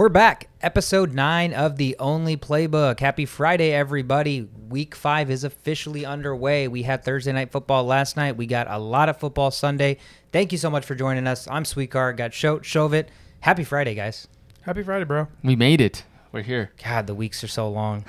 We're back. Episode 9 of The Only Playbook. Happy Friday, everybody. Week 5 is officially underway. We had Thursday Night Football last night. We got a lot of football Sunday. Thank you so much for joining us. I'm Sweetcar. Got Shovit. Happy Friday, guys. Happy Friday, bro. We made it. We're here. God, the weeks are so long.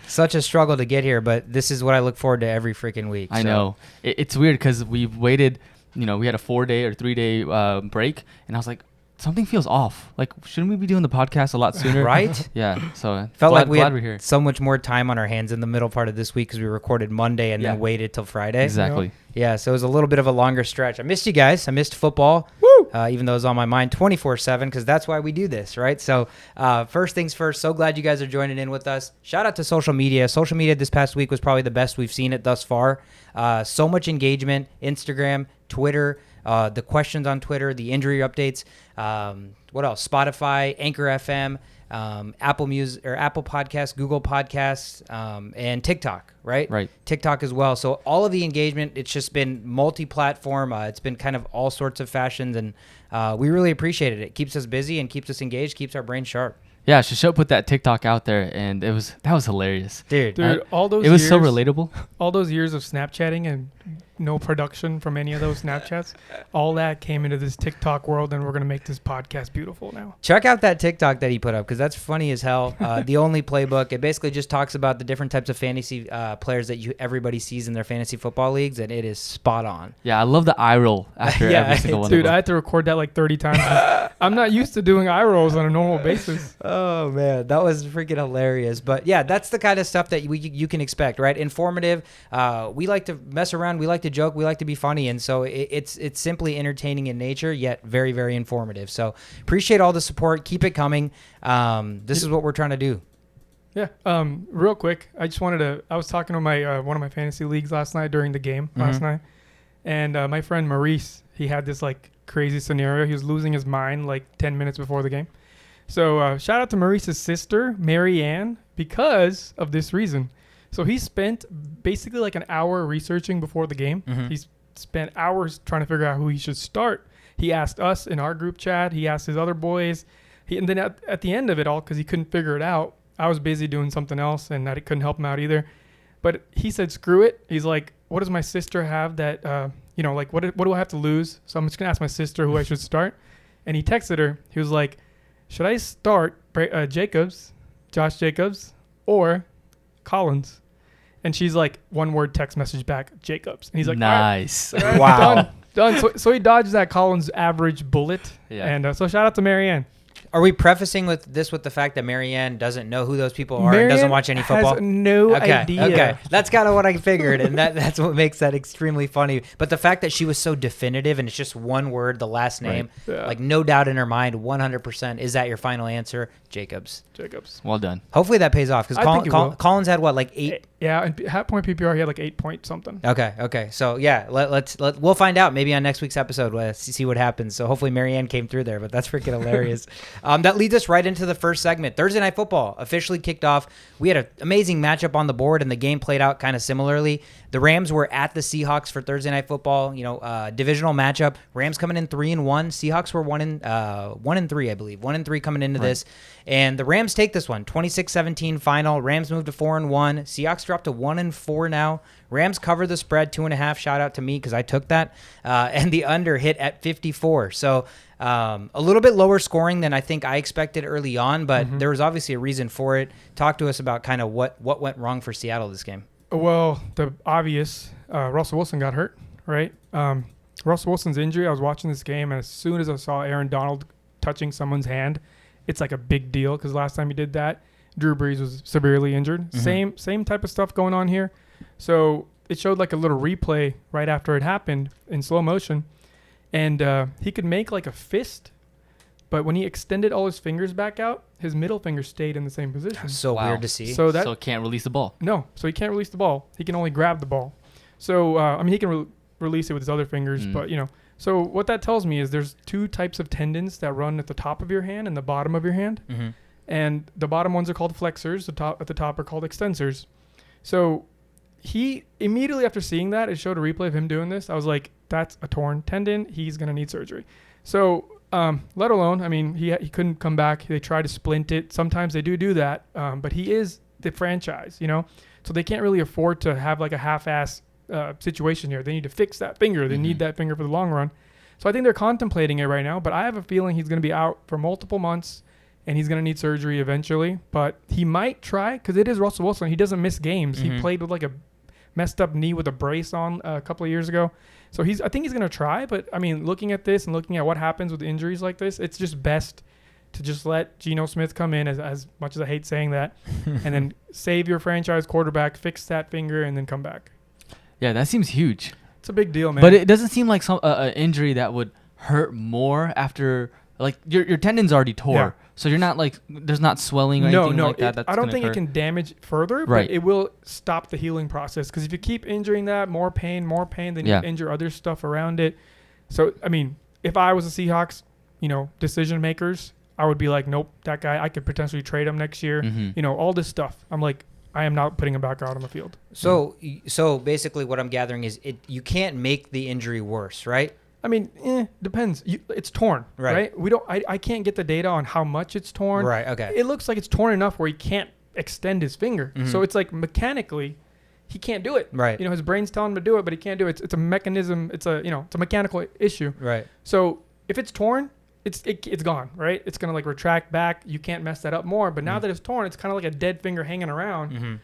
Such a struggle to get here, but this is what I look forward to every freaking week. I know. It's weird because we've waited, we had a 4-day or 3-day break, and I was like, something feels off. Like, shouldn't we be doing the podcast a lot sooner? Right? Yeah. So like we glad had we're here. So much more time on our hands in the middle part of this week because we recorded Monday and then waited till Friday. Exactly. Yeah, so it was a little bit of a longer stretch. I missed you guys. I missed football. Woo! Even though it was on my mind 24/7 because that's why we do this, right? So first things first, so glad you guys are joining in with us. Shout out to social media. Social media this past week was probably the best we've seen it thus far. So much engagement, Instagram, Twitter, the questions on Twitter, the injury updates. What else? Spotify, Anchor FM, Apple Music or Apple Podcasts, Google Podcasts, and TikTok, right? Right. TikTok as well. So all of the engagement, it's just been multi-platform. It's been kind of all sorts of fashions, and we really appreciate it. It keeps us busy and keeps us engaged, keeps our brain sharp. Yeah, Shashowt put that TikTok out there, and that was hilarious. Dude, all those it was years, so relatable. All those years of Snapchatting and no production from any of those Snapchats, all that came into this TikTok world, and we're going to make this podcast beautiful now. check out that TikTok that he put up because that's funny as hell. The Only Playbook. It basically just talks about the different types of fantasy players that everybody sees in their fantasy football leagues, and it is spot on. Yeah, I love the eye roll after every single one. Dude, of them. I had to record that like 30 times. I'm not used to doing eye rolls on a normal basis. Oh, man. That was freaking hilarious. But, yeah, that's the kind of stuff that you can expect, right? Informative. We like to mess around. We like to joke. We like to be funny. And so it's simply entertaining in nature, yet very, very informative. So appreciate all the support. Keep it coming. This is what we're trying to do. Yeah. Real quick, I was talking to my one of my fantasy leagues last night during the game last night. And my friend Maurice, he had this like crazy scenario. He was losing his mind like 10 minutes before the game. So shout out to Maurice's sister, Mary Ann, because of this reason. So he spent basically like an hour researching before the game. He spent hours trying to figure out who he should start. He asked us in our group chat. He asked his other boys. And then at the end of it all, because he couldn't figure it out, I was busy doing something else and I couldn't help him out either. But he said, screw it. He's like, what does my sister have that, like what do I have to lose? So I'm just going to ask my sister who I should start. And he texted her. He was like, should I start Josh Jacobs, or Collins? And she's like, one word text message back, Jacobs. And he's like, nice. All right, Wow. done. So he dodged that Collins average bullet. Yeah. And so shout out to Marianne. Are we prefacing with the fact that Marianne doesn't know who those people are and doesn't watch any football? Has no idea. Okay, that's kind of what I figured, and that's what makes that extremely funny. But the fact that she was so definitive, and it's just one word, the last name, like no doubt in her mind, 100%. Is that your final answer, Jacobs? Well done. Hopefully that pays off because Collins had what, like 8? Yeah, and half point PPR, he had like 8 point something. Okay. So yeah, we'll find out maybe on next week's episode. Let's see what happens. So hopefully Marianne came through there, but that's freaking hilarious. That leads us right into the first segment. Thursday Night Football officially kicked off. We had an amazing matchup on the board, and the game played out kind of similarly. The Rams were at the Seahawks for Thursday Night Football. Divisional matchup. Rams coming in 3-1. Seahawks were 1-3, I believe. 1-3 coming into this, and the Rams take this one. 26-17 final. Rams moved to 4-1. Seahawks dropped to 1-4 now. Rams cover the spread 2.5. Shout out to me because I took that, and the under hit at 54. So. A little bit lower scoring than I think I expected early on, but there was obviously a reason for it. Talk to us about kind of what went wrong for Seattle this game. Well, the obvious, Russell Wilson got hurt, right? Russell Wilson's injury, I was watching this game, and as soon as I saw Aaron Donald touching someone's hand, it's like a big deal because last time he did that, Drew Brees was severely injured. Same type of stuff going on here. So it showed like a little replay right after it happened in slow motion. And he could make like a fist, but when he extended all his fingers back out, his middle finger stayed in the same position. So weird to see. So can't release the ball. No, so he can't release the ball. He can only grab the ball. So, he can release it with his other fingers, but, So what that tells me is there's two types of tendons that run at the top of your hand and the bottom of your hand. And the bottom ones are called flexors. At the top are called extensors. So he immediately after seeing that, it showed a replay of him doing this. I was like, that's a torn tendon. He's going to need surgery. So Let alone, I mean, he couldn't come back. They try to splint it. Sometimes they do that, but he is the franchise, so they can't really afford to have like a half-ass situation here. They need to fix that finger. They need that finger for the long run. So I think they're contemplating it right now, but I have a feeling he's going to be out for multiple months, and he's going to need surgery eventually. But he might try, because it is Russell Wilson. He doesn't miss games. He played with like a messed up knee with a brace on a couple of years ago. So I think he's going to try. But, I mean, looking at this and looking at what happens with injuries like this, it's just best to just let Geno Smith come in, as much as I hate saying that, and then save your franchise quarterback, fix that finger, and then come back. Yeah, that seems huge. It's a big deal, man. But it doesn't seem like an injury that would hurt more after, like, your tendon's already tore. Yeah. So you're not, like, there's not swelling or anything like that. That's I don't think it can damage further, but it will stop the healing process. Because if you keep injuring that, more pain, then you injure other stuff around it. So, I mean, if I was a Seahawks, decision makers, I would be like, nope, that guy, I could potentially trade him next year. All this stuff. I'm like, I am not putting him back out on the field. So basically what I'm gathering is you can't make the injury worse, right? I mean, depends. It's torn, right? I can't get the data on how much it's torn. Right, okay. It looks like it's torn enough where he can't extend his finger. So it's like mechanically, he can't do it. Right. His brain's telling him to do it, but he can't do it. It's a mechanism. It's a mechanical issue. Right. So if it's torn, it's gone, right? It's going to like retract back. You can't mess that up more. But now that it's torn, it's kind of like a dead finger hanging around.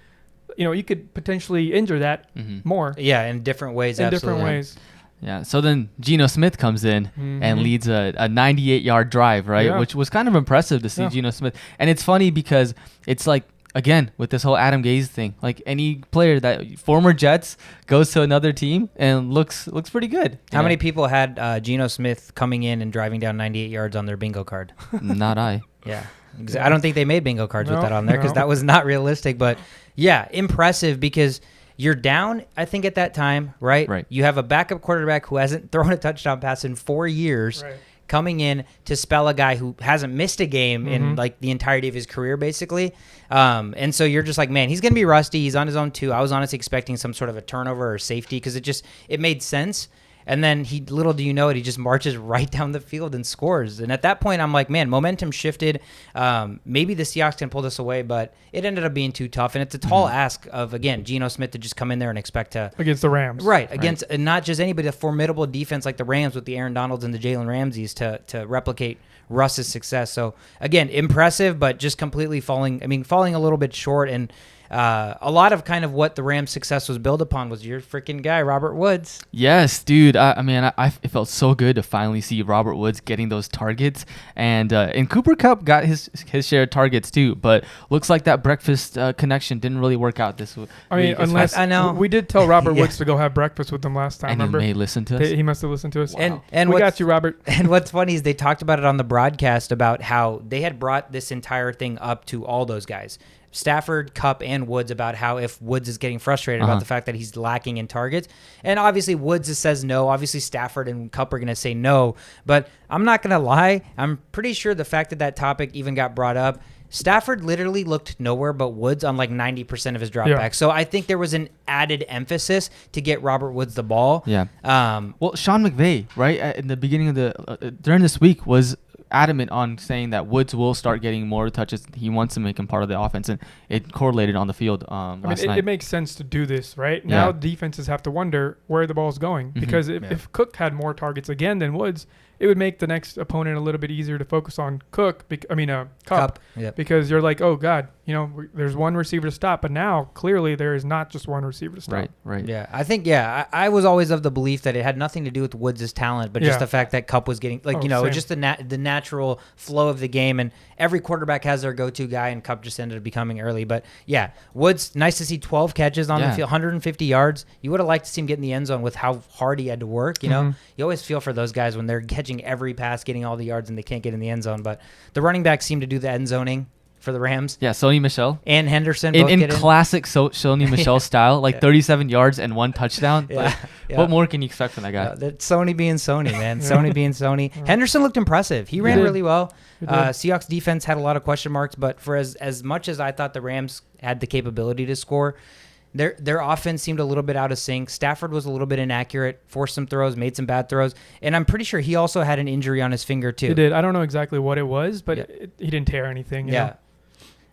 You could potentially injure that more. Yeah, in different ways. Different ways. Yeah. So then Geno Smith comes in and leads a 98-yard drive, right? Yeah. Which was kind of impressive to see Geno Smith. And it's funny because it's like, again, with this whole Adam Gase thing, like any player that former Jets goes to another team and looks pretty good. How many people had Geno Smith coming in and driving down 98 yards on their bingo card? Not I. Yeah. I don't think they made bingo cards with that on there because that was not realistic. But yeah, impressive because you're down, I think, at that time, right? Right. You have a backup quarterback who hasn't thrown a touchdown pass in 4 years. Right. Coming in to spell a guy who hasn't missed a game in like the entirety of his career, basically. And so you're just like, man, he's going to be rusty. He's on his own too. I was honestly expecting some sort of a turnover or safety because it made sense. And then little do you know it, he just marches right down the field and scores. And at that point, I'm like, man, momentum shifted. Maybe the Seahawks can pull this away, but it ended up being too tough. And it's a tall ask of, again, Geno Smith to just come in there and expect to... Against the Rams. Right, against not just anybody, a formidable defense like the Rams with the Aaron Donalds and the Jalen Ramseys to replicate Russ's success. So, again, impressive, but just completely falling a little bit short. And a lot of kind of what the Rams' success was built upon was your freaking guy, Robert Woods. Yes, dude. It felt so good to finally see Robert Woods getting those targets. And Cooper Kupp got his share of targets too. But looks like that breakfast connection didn't really work out this week. I mean, unless I know. We did tell Robert Woods to go have breakfast with them last time, and remember? He may listen to us. He must have listened to us. Wow. And we got you, Robert. And what's funny is they talked about it on the broadcast about how they had brought this entire thing up to all those guys. Stafford, Kupp, and Woods about how if Woods is getting frustrated about the fact that he's lacking in targets. And obviously Woods says no. Obviously Stafford and Kupp are going to say no. But I'm not going to lie. I'm pretty sure the fact that topic even got brought up, Stafford literally looked nowhere but Woods on like 90% of his dropbacks. Yeah. So I think there was an added emphasis to get Robert Woods the ball. Yeah. Well, Sean McVay, right, in the beginning of during this week was adamant on saying that Woods will start getting more touches. He wants to make him part of the offense, and it correlated on the field last night. It makes sense to do this, right? Now defenses have to wonder where the ball's going because if Cook had more targets again than Woods, it would make the next opponent a little bit easier to focus on Kupp. Yep. Because you're like, oh, God, there's one receiver to stop. But now, clearly, there is not just one receiver to stop. Right. Yeah, I think, I was always of the belief that it had nothing to do with Woods' talent, but just the fact that Kupp was getting, just the natural flow of the game. And every quarterback has their go-to guy, and Kupp just ended up becoming early. But, yeah, Woods, nice to see 12 catches on the field, 150 yards. You would have liked to see him get in the end zone with how hard he had to work, You always feel for those guys when they're catching every pass, getting all the yards, and they can't get in the end zone. But the running backs seem to do the end zoning for the Rams. Yeah, Sony Michel. And Henderson. In classic Sony Michel style, 37 yards and one touchdown. What more can you expect from that guy? That's Sony being Sony, man. Sony being Sony. Henderson looked impressive. He ran really well. Seahawks defense had a lot of question marks, but for as much as I thought the Rams had the capability to score, Their offense seemed a little bit out of sync. Stafford was a little bit inaccurate, forced some throws, made some bad throws, and I'm pretty sure he also had an injury on his finger too. He did. I don't know exactly what it was, but he didn't tear anything. You know?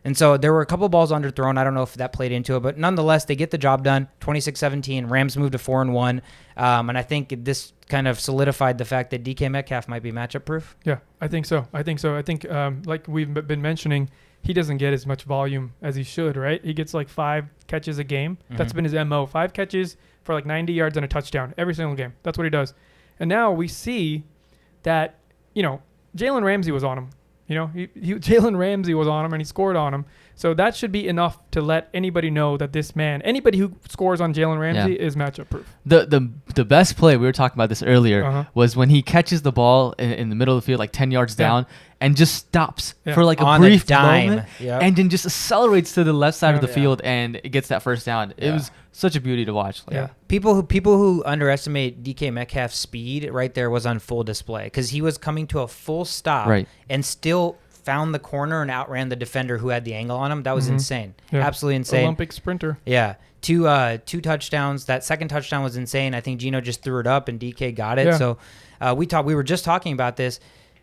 And so there were a couple balls underthrown. I don't know if that played into it, but nonetheless, they get the job done. 26-17. Rams moved to 4-1, and I think this kind of solidified the fact that DK Metcalf might be matchup proof. Yeah, I think so. I think like we've been mentioning, he doesn't get as much volume as he should, right? He gets like 5 catches a game. Mm-hmm. That's been his MO. 5 catches for like 90 yards and a touchdown every single game. That's what he does. And now we see that, Jalen Ramsey was on him. Jalen Ramsey was on him and he scored on him. So that should be enough to let anybody know that anybody who scores on Jalen Ramsey is matchup proof. The best play, we were talking about this earlier, was when he catches the ball in the middle of the field, like 10 yards down, and just stops for like a brief moment, and then just accelerates to the left side of the field and it gets that first down. It was such a beauty to watch. People who underestimate DK Metcalf's speed right there was on full display because he was coming to a full stop and still found the corner and outran the defender who had the angle on him. That was insane. Absolutely insane. Olympic sprinter. Yeah. Two touchdowns. That second touchdown was insane. I think Geno just threw it up and DK got it. So we were just talking about this.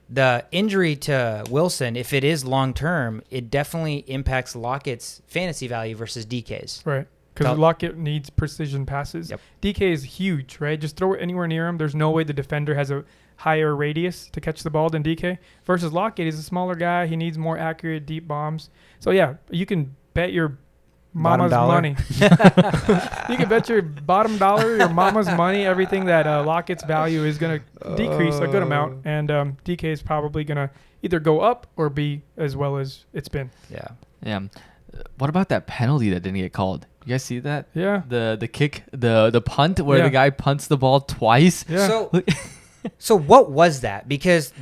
The injury to Wilson, if it is long term, it definitely impacts Lockett's fantasy value versus DK's. Right. Because Lockett needs precision passes. Yep. DK is huge, right? Just throw it anywhere near him. There's no way the defender has a higher radius to catch the ball than DK. Versus Lockett, he's a smaller guy. He needs more accurate deep bombs. So, you can bet your mama's money. You can bet your bottom dollar, your mama's money, everything that Lockett's value is going to decrease a good amount. And DK is probably going to either go up or be as well as it's been. Yeah. What about that penalty that didn't get called? You guys see that? Yeah. The kick, the punt where the guy punts the ball twice. Yeah. So what was that? Because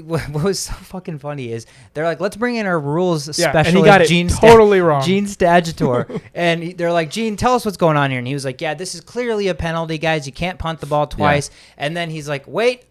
what was so fucking funny is they're like, let's bring in our rules specialist, and he got it totally wrong. Gene Stadgetor. And they're like, Gene, tell us what's going on here. And he was like, this is clearly a penalty, guys. You can't punt the ball twice. Yeah. And then he's like, wait,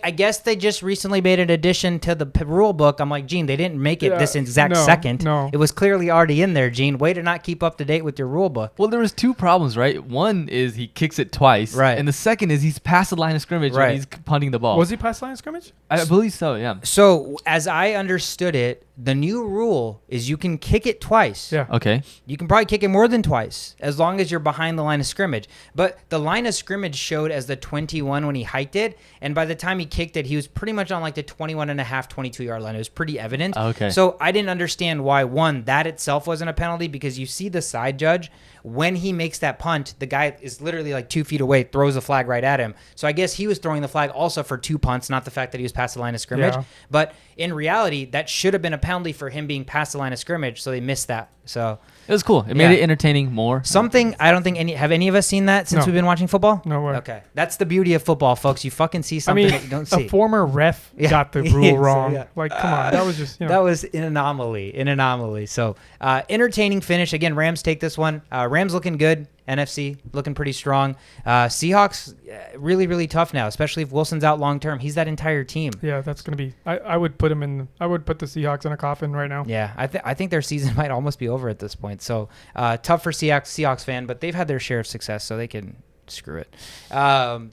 I guess they just recently made an addition to the rule book. I'm like, Gene, they didn't make it this exact second. No. It was clearly already in there, Gene. Way to not keep up to date with your rule book. Well, there was 2 problems, right? One is he kicks it twice. Right. And the second is he's past the line of scrimmage when he's punting the ball. Was he past the line of scrimmage? I believe so, yeah. So, as I understood it, the new rule is you can kick it twice. Yeah. Okay. You can probably kick it more than twice as long as you're behind the line of scrimmage. But the line of scrimmage showed as the 21 when he hiked it. And by the time he kicked it, he was pretty much on like the 21 and a half, 22-yard line. It was pretty evident. Okay. So I didn't understand why, one, that itself wasn't a penalty because you see the side judge. When he makes that punt, the guy is literally like 2 feet away, throws a flag right at him. So I guess he was throwing the flag also for 2 punts, not the fact that he was past the line of scrimmage. Yeah. But in reality, that should have been a penalty for him being past the line of scrimmage, so they missed that. So it was cool. It made it entertaining more. Something I don't think have any of us seen that since we've been watching football? No way. Okay. That's the beauty of football, folks. You fucking see something that you don't see. A former ref got the rule wrong. So, like, come on. That was just, That was an anomaly. So, entertaining finish. Again, Rams take this one. Rams looking good. NFC looking pretty strong. Seahawks really, really tough now, especially if Wilson's out long term. He's that entire team. Yeah, that's going to be. I would put him in. I would put the Seahawks in a coffin right now. Yeah, I think their season might almost be over at this point. So tough for Seahawks fan, but they've had their share of success, so they can screw it.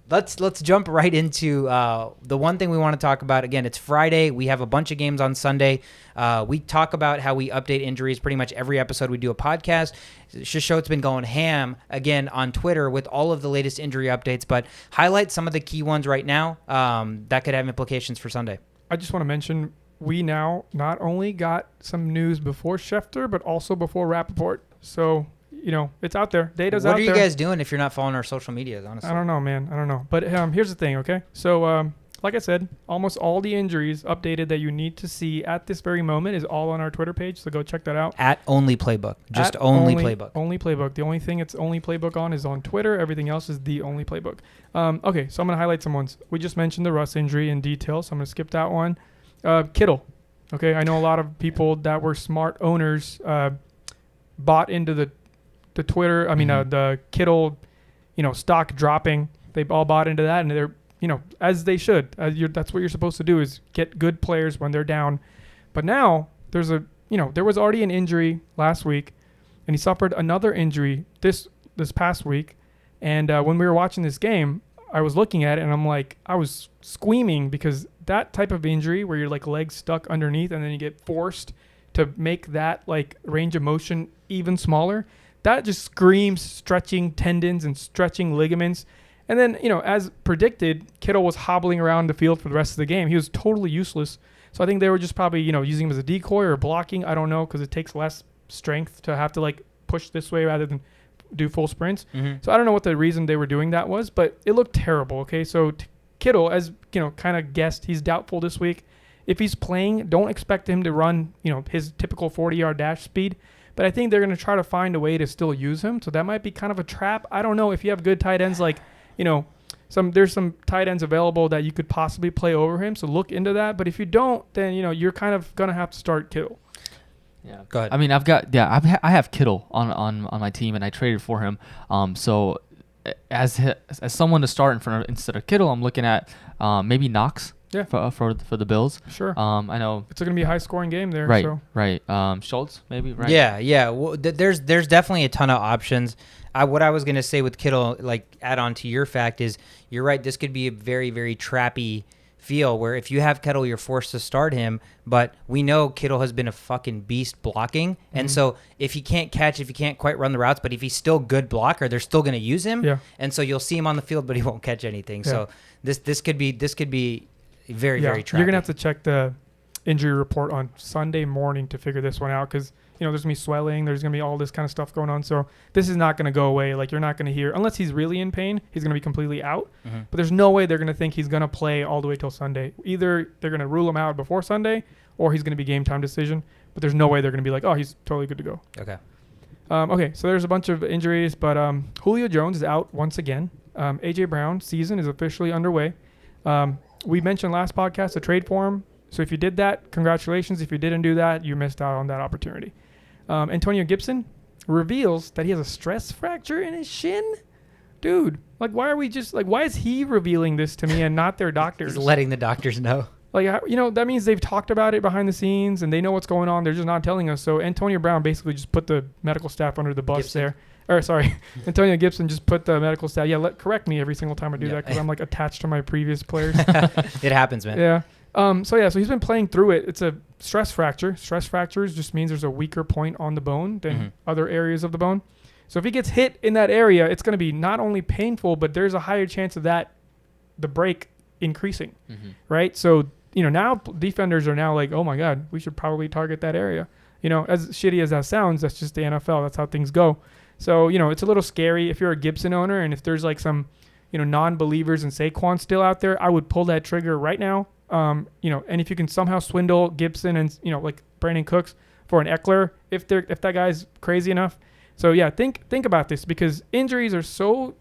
Let's jump right into the one thing we want to talk about. Again, it's Friday. We have a bunch of games on Sunday. We talk about how we update injuries pretty much every episode we do a podcast. Shashowt's been going ham again on Twitter with all of the latest injury updates, but highlight some of the key ones right now that could have implications for Sunday. I just want to mention we now not only got some news before Schefter, but also before Rappaport. So, it's out there. Data's out there. What are you guys doing if you're not following our social medias, honestly? I don't know, man. I don't know. But here's the thing, okay? So, like I said, almost all the injuries updated that you need to see at this very moment is all on our Twitter page, so go check that out. At Only Playbook. Just Only Playbook. Only Playbook. The only thing it's Only Playbook on is on Twitter. Everything else is the Only Playbook. Okay, so I'm going to highlight some ones. We just mentioned the Russ injury in detail, so I'm going to skip that one. Kittle. Okay, I know a lot of people that were smart owners bought into the Twitter, the Kittle, stock dropping. They all bought into that, and they're, as they should. That's what you're supposed to do is get good players when they're down. But now there was already an injury last week, and he suffered another injury this past week. And when we were watching this game, I was looking at it, and I'm like, I was squeaming because that type of injury where your like legs stuck underneath and then you get forced to make that like range of motion even smaller, that just screams stretching tendons and stretching ligaments. And then, as predicted, Kittle was hobbling around the field for the rest of the game. He was totally useless. So I think they were just probably, using him as a decoy or blocking. I don't know, because it takes less strength to have to like push this way rather than do full sprints. Mm-hmm. So I don't know what the reason they were doing that was, but it looked terrible. Okay, so Kittle, as kind of guessed, he's doubtful this week. If he's playing, don't expect him to run, his typical 40-yard dash speed. But I think they're going to try to find a way to still use him. So that might be kind of a trap. I don't know if you have good tight ends like, there's some tight ends available that you could possibly play over him. So look into that. But if you don't, then, you're kind of going to have to start Kittle. Yeah, go ahead. I mean, I have Kittle on my team, and I traded for him. So as someone to start in front of instead of Kittle, I'm looking at maybe Knox. Yeah. For the Bills. Sure. I know it's going to be a high-scoring game there. Right. So. Right. Schultz maybe. Right. Yeah. Well, there's definitely a ton of options. What I was going to say with Kittle, like add on to your fact, is you're right. This could be a very, very trappy feel where if you have Kittle, you're forced to start him. But we know Kittle has been a fucking beast blocking. Mm-hmm. And so if he can't catch, if he can't quite run the routes, but if he's still good blocker, they're still going to use him. Yeah. And so you'll see him on the field, but he won't catch anything. Yeah. So this could be very, very trappy. You're going to have to check the injury report on Sunday morning to figure this one out because, there's going to be swelling. There's going to be all this kind of stuff going on. So this is not going to go away. Like, you're not going to hear, unless he's really in pain, he's going to be completely out. Mm-hmm. But there's no way they're going to think he's going to play all the way till Sunday. Either they're going to rule him out before Sunday or he's going to be game time decision. But there's no way they're going to be like, oh, he's totally good to go. Okay. Okay, so there's a bunch of injuries, but Julio Jones is out once again. A.J. Brown's season is officially underway. We mentioned last podcast a trade for him. So if you did that, congratulations. If you didn't do that, you missed out on that opportunity. Antonio Gibson reveals that he has a stress fracture in his shin. Dude, like, why is he revealing this to me and not their doctors? He's letting the doctors know. Like, that means they've talked about it behind the scenes and they know what's going on. They're just not telling us. So Antonio Brown basically just put the medical staff under the bus Gibson. there. Or sorry, Antonio Gibson just put the medical staff. Yeah, correct me every single time I do that because I'm like attached to my previous players. It happens, man. Yeah. So he's been playing through it. It's a stress fracture. Stress fractures just means there's a weaker point on the bone than other areas of the bone. So if he gets hit in that area, it's going to be not only painful, but there's a higher chance of the break increasing, right? So, now defenders are now like, oh my God, we should probably target that area. As shitty as that sounds, that's just the NFL. That's how things go. So, it's a little scary if you're a Gibson owner and if there's like some, non-believers in Saquon still out there, I would pull that trigger right now. And if you can somehow swindle Gibson and, like Brandon Cooks for an Eckler, if that guy's crazy enough. So yeah, think about this because injuries are so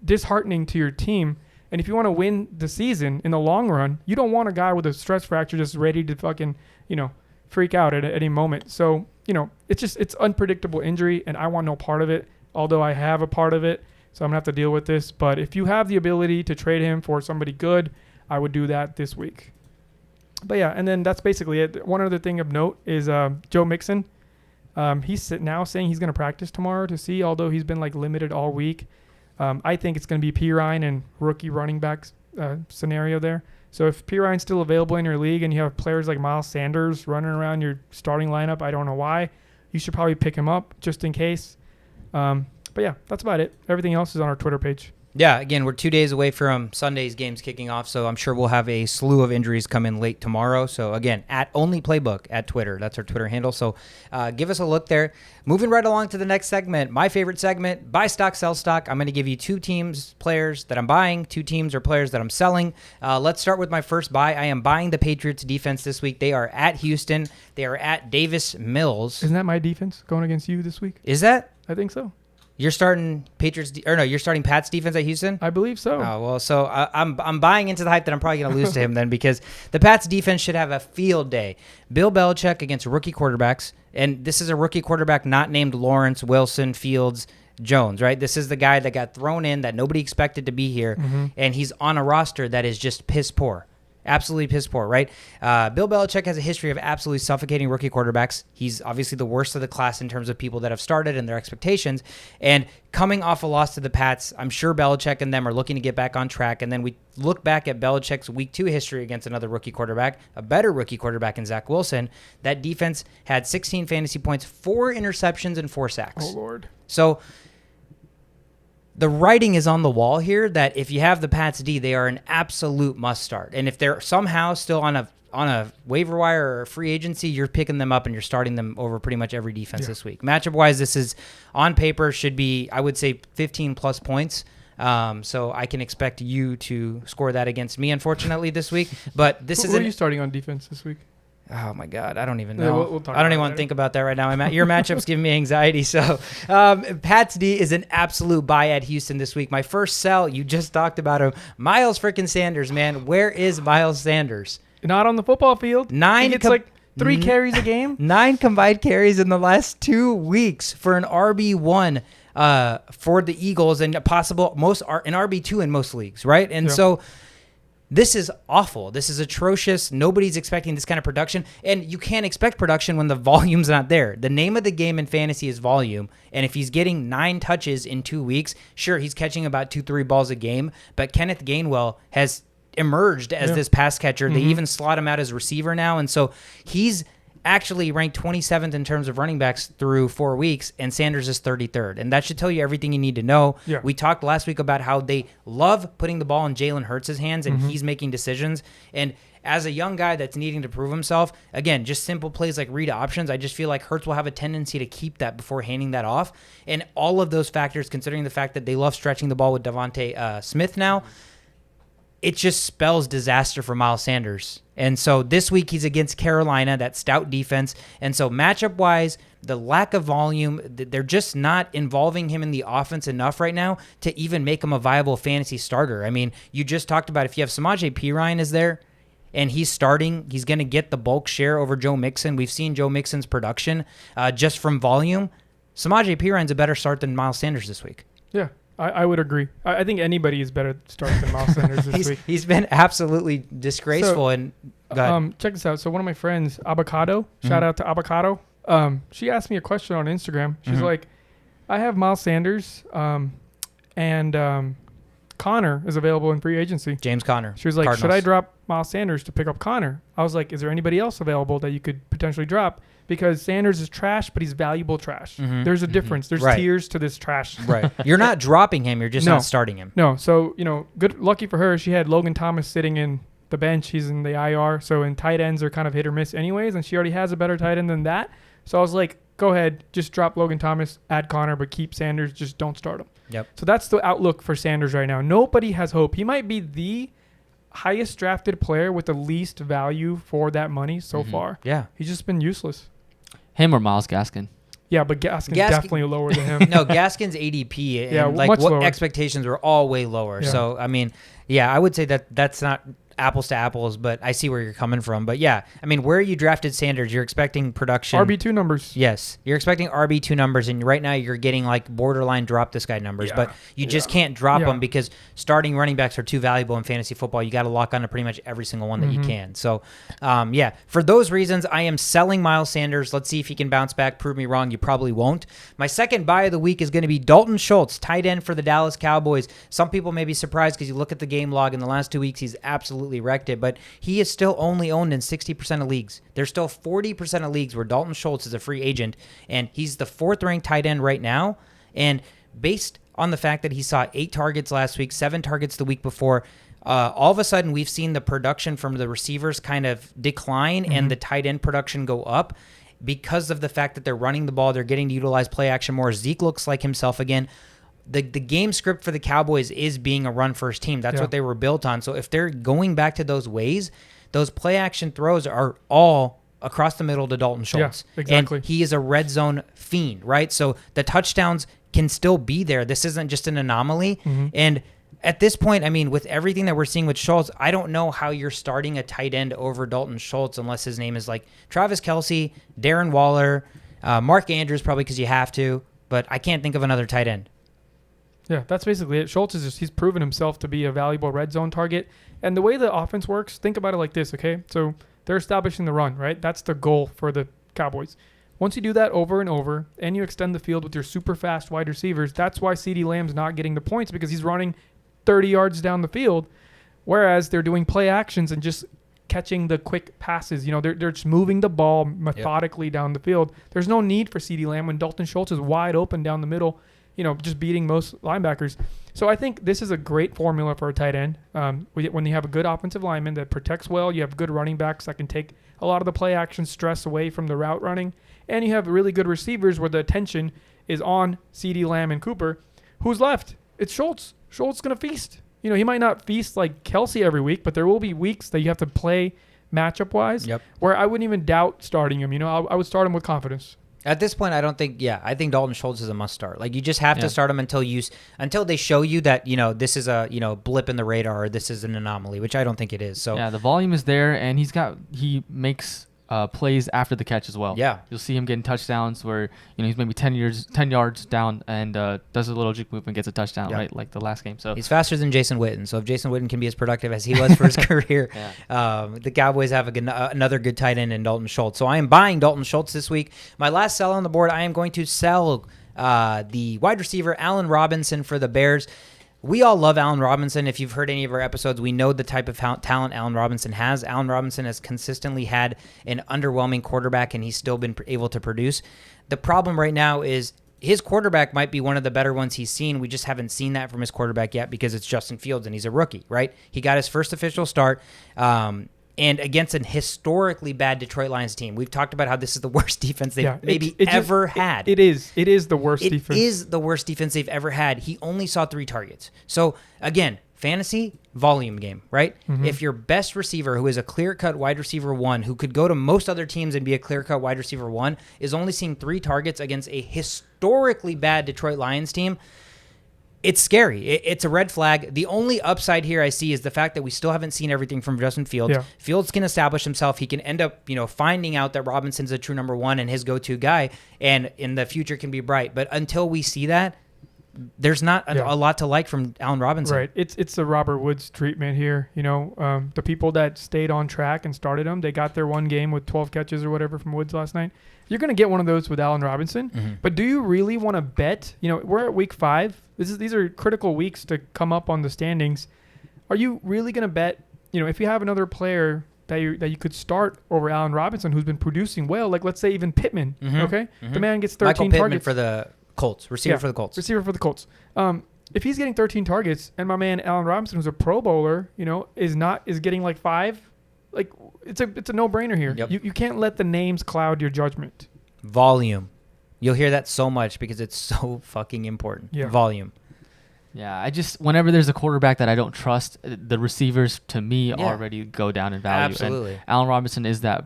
disheartening to your team. And if you want to win the season in the long run, you don't want a guy with a stress fracture just ready to fucking, freak out at any moment. So, it's unpredictable injury and I want no part of it, although I have a part of it. So I'm going to have to deal with this. But if you have the ability to trade him for somebody good, I would do that this week. But yeah, and then that's basically it. One other thing of note is Joe Mixon. He's now saying he's going to practice tomorrow to see, although he's been like limited all week. I think it's going to be Pirine and rookie running back scenario there. So if Pirine's still available in your league and you have players like Miles Sanders running around your starting lineup, I don't know why. You should probably pick him up just in case. But yeah, that's about it. Everything else is on our Twitter page. Yeah, again, we're 2 days away from Sunday's games kicking off, so I'm sure we'll have a slew of injuries come in late tomorrow. So, again, at @OnlyPlaybook at Twitter. That's our Twitter handle. So, give us a look there. Moving right along to the next segment, my favorite segment, Buy Stock, Sell Stock. I'm going to give you 2 teams, players that I'm buying, 2 teams or players that I'm selling. Let's start with my first buy. I am buying the Patriots defense this week. They are at Houston. They are at Davis Mills. Isn't that my defense going against you this week? Is that? I think so. You're starting you're starting Pat's defense at Houston? I believe so. Oh, well, so I'm buying into the hype that I'm probably going to lose to him then because the Pats defense should have a field day. Bill Belichick against rookie quarterbacks, and this is a rookie quarterback not named Lawrence, Wilson, Fields, Jones, right? This is the guy that got thrown in that nobody expected to be here, and he's on a roster that is just piss poor. Absolutely piss poor, right? Bill Belichick has a history of absolutely suffocating rookie quarterbacks. He's obviously the worst of the class in terms of people that have started and their expectations. And coming off a loss to the Pats, I'm sure Belichick and them are looking to get back on track. And then we look back at Belichick's week 2 history against another rookie quarterback, a better rookie quarterback in Zach Wilson. That defense had 16 fantasy points, 4 interceptions, and 4 sacks. Oh, Lord. So the writing is on the wall here that if you have the Pats D, they are an absolute must start. And if they're somehow still on a waiver wire or a free agency, you're picking them up and you're starting them over pretty much every defense this week. Matchup wise, this is on paper should be, I would say, 15 plus points. So I can expect you to score that against me, unfortunately, this week. But this is. Who are you starting on defense this week? Oh my God, I don't even Yeah, know. we'll talk I don't about even it want to later. think about that right now. Your matchup's giving me anxiety. So, Pat's D is an absolute buy at Houston this week. My first sell, you just talked about him, Miles freaking Sanders, man. Where is Miles Sanders? Not on the football field. Nine He gets like 3 carries a game. 9 combined carries in the last 2 weeks for an RB1 for the Eagles and possible most an RB2 in most leagues, right? And so this is awful. This is atrocious. Nobody's expecting this kind of production. And you can't expect production when the volume's not there. The name of the game in fantasy is volume. And if he's getting 9 touches in 2 weeks, sure, he's catching about 2-3 balls a game. But Kenneth Gainwell has emerged as this pass catcher. They even slot him out as receiver now. And so he's actually ranked 27th in terms of running backs through 4 weeks, and Sanders is 33rd. And that should tell you everything you need to know. Yeah. We talked last week about how they love putting the ball in Jalen Hurts' hands, and he's making decisions. And as a young guy that's needing to prove himself, again, just simple plays like read options, I just feel like Hurts will have a tendency to keep that before handing that off. And all of those factors, considering the fact that they love stretching the ball with Devontae Smith now, it just spells disaster for Miles Sanders. And so this week he's against Carolina, that stout defense. And so matchup-wise, the lack of volume, they're just not involving him in the offense enough right now to even make him a viable fantasy starter. I mean, you just talked about if you have Samaje Perine is there and he's starting, he's going to get the bulk share over Joe Mixon. We've seen Joe Mixon's production just from volume. Samaje Perine's a better start than Miles Sanders this week. Yeah. I would agree. I think anybody is better start than Miles Sanders this week. He's been absolutely disgraceful. So, and go ahead. check this out. So one of my friends, Avocado, shout out to Avocado. She asked me a question on Instagram. She's like, I have Miles Sanders and Connor is available in free agency. James Conner. She was like, Cardinals. should I drop Miles Sanders to pick up Connor? I was like, is there anybody else available that you could potentially drop? Because Sanders is trash, but he's valuable trash. There's a difference. There's tiers to this trash. Right. You're not dropping him. You're just not starting him. No. So, good. Lucky for her, she had Logan Thomas sitting in the bench. He's in the IR. So, in tight ends are kind of hit or miss anyways. And she already has a better tight end than that. So, I was like, go ahead. Just drop Logan Thomas, add Connor, but keep Sanders. Just don't start him. Yep. So, that's the outlook for Sanders right now. Nobody has hope. He might be the highest drafted player with the least value for that money so far. Yeah. He's just been useless. Him or Myles Gaskin? Yeah, but Gaskin's definitely lower than him. No, Gaskin's ADP and Yeah, like much what lower. expectations were all way lower. Yeah. So, I mean, yeah, I would say that's not apples to apples, but I see where you're coming from. But yeah, I mean, where you drafted Sanders, you're expecting production. RB2 numbers. Yes, you're expecting RB2 numbers, and right now you're getting like borderline drop this guy numbers, but you just can't drop them because starting running backs are too valuable in fantasy football. You got to lock on to pretty much every single one that you can. So, yeah, for those reasons, I am selling Miles Sanders. Let's see if he can bounce back. Prove me wrong. You probably won't. My second buy of the week is going to be Dalton Schultz, tight end for the Dallas Cowboys. Some people may be surprised because you look at the game log in the last 2 weeks, he's absolutely wrecked it, but he is still only owned in 60% of leagues. There's still 40% of leagues where Dalton Schultz is a free agent, and he's the 4th ranked tight end right now. And based on the fact that he saw 8 targets last week, 7 targets the week before, all of a sudden we've seen the production from the receivers kind of decline and the tight end production go up because of the fact that they're running the ball, they're getting to utilize play action more. Zeke looks like himself again. The game script for the Cowboys is being a run-first team. That's what they were built on. So if they're going back to those ways, those play-action throws are all across the middle to Dalton Schultz. Yeah, exactly. And he is a red zone fiend, right? So the touchdowns can still be there. This isn't just an anomaly. And at this point, I mean, with everything that we're seeing with Schultz, I don't know how you're starting a tight end over Dalton Schultz unless his name is like Travis Kelce, Darren Waller, Mark Andrews, probably because you have to, but I can't think of another tight end. Yeah, that's basically it. Schultz he's proven himself to be a valuable red zone target. And the way the offense works, think about it like this, okay? So they're establishing the run, right? That's the goal for the Cowboys. Once you do that over and over, and you extend the field with your super fast wide receivers, that's why CeeDee Lamb's not getting the points, because he's running 30 yards down the field, whereas they're doing play actions and just catching the quick passes. They're just moving the ball methodically down the field. There's no need for CeeDee Lamb when Dalton Schultz is wide open down the middle, just beating most linebackers. So I think this is a great formula for a tight end. When you have a good offensive lineman that protects well, you have good running backs that can take a lot of the play action stress away from the route running, and you have really good receivers where the attention is on CeeDee Lamb and Cooper. Who's left? It's Schultz. Schultz is going to feast. He might not feast like Kelsey every week, but there will be weeks that you have to play matchup-wise where I wouldn't even doubt starting him. I would start him with confidence. At this point, I think Dalton Schultz is a must start. Like, you just have to start him until they show you that, this is a, blip in the radar, or this is an anomaly, which I don't think it is. So yeah, the volume is there, and he makes plays after the catch as well. Yeah. You'll see him getting touchdowns where, he's maybe 10 yards down and does a little juke move and gets a touchdown, right? Like the last game. So he's faster than Jason Witten. So if Jason Witten can be as productive as he was for his career, the Cowboys have another good tight end in Dalton Schultz. So I am buying Dalton Schultz this week. My last sell on the board, I am going to sell the wide receiver Allen Robinson for the Bears. We all love Allen Robinson. If you've heard any of our episodes, we know the type of talent Allen Robinson has. Allen Robinson has consistently had an underwhelming quarterback, and he's still been able to produce. The problem right now is his quarterback might be one of the better ones he's seen. We just haven't seen that from his quarterback yet because it's Justin Fields, and he's a rookie, right? He got his first official start. And against an historically bad Detroit Lions team. We've talked about how this is the worst defense they've ever had. It is the worst defense. It is the worst defense they've ever had. He only saw 3 targets. So, again, fantasy, volume game, right? Mm-hmm. If your best receiver, who is a clear-cut wide receiver 1, who could go to most other teams and be a clear-cut wide receiver 1, is only seeing 3 targets against a historically bad Detroit Lions team, it's scary. It's a red flag. The only upside here I see is the fact that we still haven't seen everything from Justin Fields. Yeah. Fields can establish himself. He can end up, finding out that Robinson's a true number 1 and his go-to guy, and in the future can be bright. But until we see that, there's not a lot to like from Allen Robinson. Right. It's the Robert Woods treatment here. The people that stayed on track and started him, they got their one game with 12 catches or whatever from Woods last night. You're going to get one of those with Allen Robinson. Mm-hmm. But do you really want to bet? We're at week 5. These are critical weeks to come up on the standings. Are you really going to bet, if you have another player that you could start over Allen Robinson, who's been producing well, like let's say even Pittman, okay? Mm-hmm. The man gets 13 Michael Pittman targets. for the Colts, receiver for the Colts. Receiver for the Colts. If he's getting 13 targets and my man Allen Robinson, who's a Pro Bowler, is getting like 5, like it's a no-brainer here. Yep. You can't let the names cloud your judgment. Volume. You'll hear that so much because it's so fucking important. Yeah. Volume. Yeah, whenever there's a quarterback that I don't trust, the receivers to me already go down in value. Absolutely. And Allen Robinson is that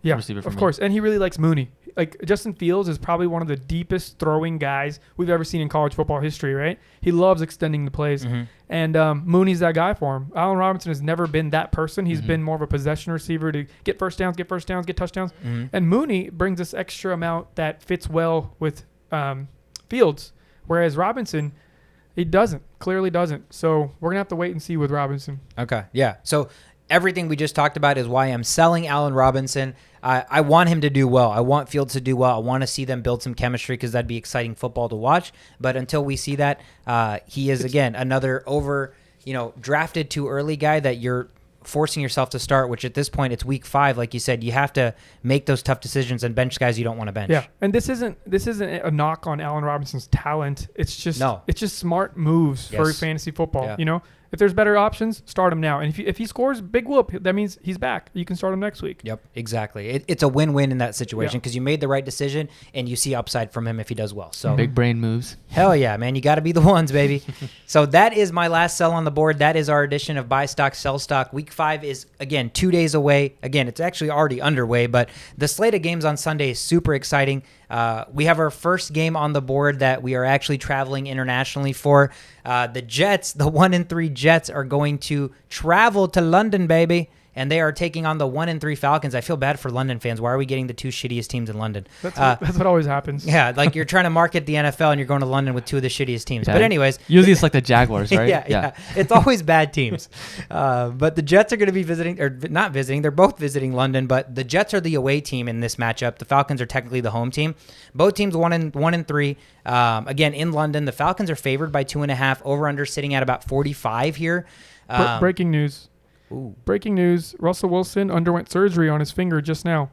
receiver for me. Of course, and he really likes Mooney. Like Justin Fields is probably one of the deepest throwing guys we've ever seen in college football history, right? He loves extending the plays. Mm-hmm. And Mooney's that guy for him. Allen Robinson has never been that person. He's been more of a possession receiver to get first downs, get touchdowns. Mm-hmm. And Mooney brings this extra amount that fits well with Fields, whereas Robinson, he clearly doesn't. So we're going to have to wait and see with Robinson. Okay, yeah. So everything we just talked about is why I'm selling Allen Robinson. I want him to do well. I want Fields to do well. I want to see them build some chemistry because that'd be exciting football to watch. But until we see that, he is, again, another drafted too early guy that you're forcing yourself to start, which at this point, it's week 5. Like you said, you have to make those tough decisions and bench guys you don't want to bench. Yeah, and this isn't a knock on Allen Robinson's talent. It's just smart moves for fantasy football, If there's better options, start him now. And if he scores big whoop, that means he's back. You can start him next week. Yep, exactly. It's a win-win in that situation because you made the right decision and you see upside from him if he does well. So big brain moves. Hell yeah, man. You got to be the ones, baby. So that is my last sell on the board. That is our edition of Buy Stock, Sell Stock. Week 5 is, again, 2 days away. Again, it's actually already underway, but the slate of games on Sunday is super exciting. We have our first game on the board that we are actually traveling internationally for. The Jets, the 1-3 Jets, are going to travel to London, baby. and they are taking on the 1-3 Falcons. I feel bad for London fans. Why are we getting the two shittiest teams in London? That's what always happens. Yeah, like you're trying to market the NFL and you're going to London with two of the shittiest teams. Yeah. But anyways. Usually it's like the Jaguars, right? yeah. It's always bad teams. But the Jets are going to be visiting, or not visiting. They're both visiting London, but the Jets are the away team in this matchup. The Falcons are technically the home team. Both teams 1-3. Again, in London, the Falcons are favored by 2.5. Over/under sitting at about 45 here. Breaking news. Ooh. Breaking news. Russell Wilson underwent surgery on his finger just now.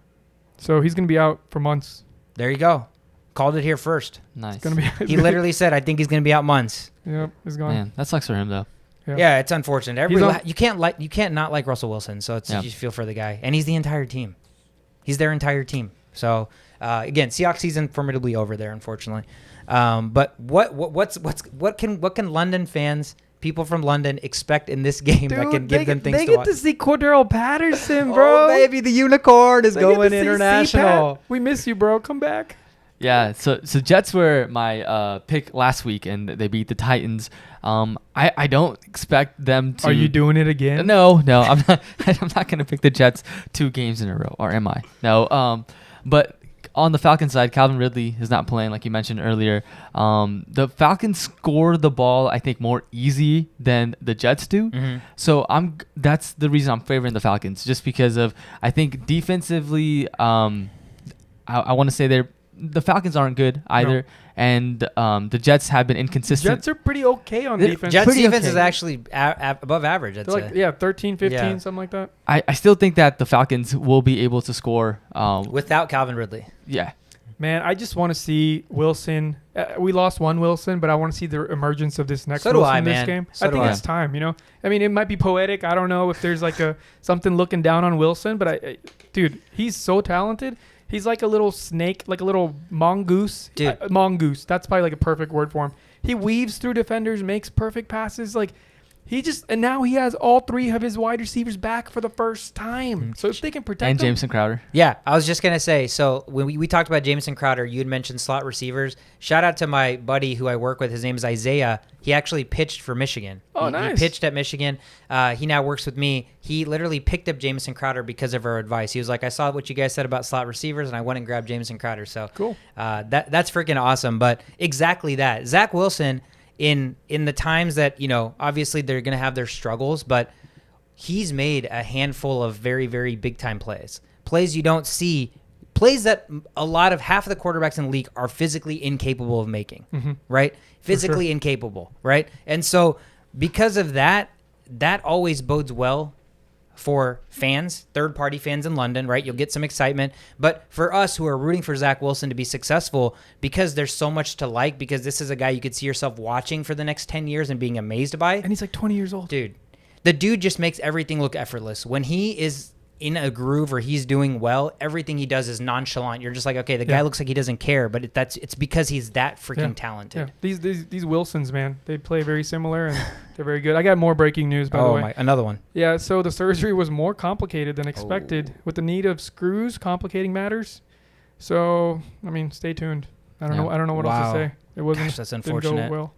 So he's going to be out for months. There you go. Called it here first. Nice. He literally said, I think he's going to be out months. Yep, he's gone. Man, that sucks for him, though. Yeah, it's unfortunate. You can't not like Russell Wilson, so you just feel for the guy. And he's the entire team. He's their entire team. So, again, Seahawks season formidably over there, unfortunately. But what can London fans, people from London, expect in this game that can give them things to watch? They get to see Cordero Patterson, bro. Oh, baby, the unicorn is going international. We miss you, bro. Come back. Yeah, so Jets were my pick last week, and they beat the Titans. I don't expect them to. Are you doing it again? No, I'm not. I'm not gonna pick the Jets 2 games in a row, or am I? No. But on the Falcons side, Calvin Ridley is not playing, like you mentioned earlier. The Falcons score the ball, I think, more easy than the Jets do. Mm-hmm. So that's the reason I'm favoring the Falcons, just because of, I think defensively, I want to say the Falcons aren't good either, and the Jets have been inconsistent. Jets are pretty okay on defense. Jets defense is actually above average, I'd say. Like, 13, 15, something like that. I still think that the Falcons will be able to score. Without Calvin Ridley. Yeah. Man, I just want to see Wilson. We lost one Wilson, but I want to see the emergence of this next So do Wilson I, in this man. game. So I think do it's time, I mean, it might be poetic. I don't know if there's like something looking down on Wilson, but dude, he's so talented. He's like a little snake, like a little mongoose. Dude. Mongoose. That's probably like a perfect word for him. He weaves through defenders, makes perfect passes. Like, and now he has all 3 of his wide receivers back for the first time. So if they can protect And him. Jameson Crowder. Yeah, I was just going to say, so when we talked about Jameson Crowder, you had mentioned slot receivers. Shout out to my buddy who I work with. His name is Isaiah. He actually pitched for Michigan. Oh, nice. He pitched at Michigan. He now works with me. He literally picked up Jameson Crowder because of our advice. He was like, I saw what you guys said about slot receivers, and I went and grabbed Jameson Crowder. So cool. That's freaking awesome. But exactly that. Zach Wilson, in the times that, obviously they're going to have their struggles, but he's made a handful of very, very big-time plays. Plays you don't see. Plays that half of the quarterbacks in the league are physically incapable of making, right? Physically incapable, right? And so because of that always bodes well for fans, third-party fans in London, right? You'll get some excitement. But for us who are rooting for Zach Wilson to be successful, because there's so much to like, because this is a guy you could see yourself watching for the next 10 years and being amazed by. And he's like 20 years old. Dude, the dude just makes everything look effortless. When he is in a groove or he's doing well, everything he does is nonchalant. You're just like, okay, the guy looks like he doesn't care, but it's because he's that freaking talented. Yeah. These Wilsons, man, they play very similar and they're very good. I got more breaking news, by the way. Another one. Yeah, so the surgery was more complicated than expected with the need of screws complicating matters. So, I mean, stay tuned. I don't know what else to say. It wasn't. Gosh, that's unfortunate. Didn't go well.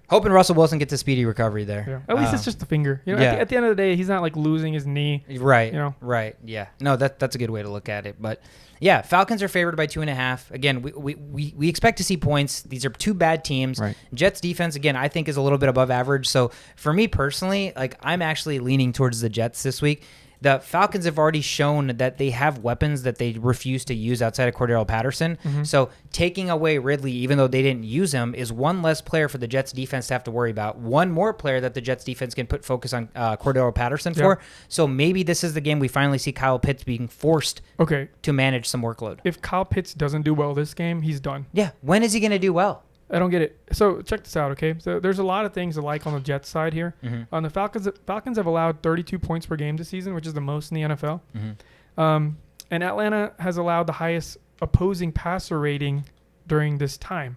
Hoping Russell Wilson gets a speedy recovery there. Yeah. At least it's just the finger. At the end of the day, he's not like losing his knee. Right. Right. Yeah. No, that's a good way to look at it. But yeah, Falcons are favored by 2.5. Again, we expect to see points. These are 2 bad teams. Right. Jets defense, again, I think is a little bit above average. So for me personally, like I'm actually leaning towards the Jets this week. The Falcons have already shown that they have weapons that they refuse to use outside of Cordero Patterson. Mm-hmm. So taking away Ridley, even though they didn't use him, is one less player for the Jets defense to have to worry about. One more player that the Jets defense can put focus on Cordero Patterson for. So maybe this is the game we finally see Kyle Pitts being forced to manage some workload. If Kyle Pitts doesn't do well this game, he's done. Yeah. When is he going to do well? I don't get it. So check this out, okay? So there's a lot of things to like on the Jets side here. Mm-hmm. On the Falcons have allowed 32 points per game this season, which is the most in the NFL. Mm-hmm. And Atlanta has allowed the highest opposing passer rating during this time.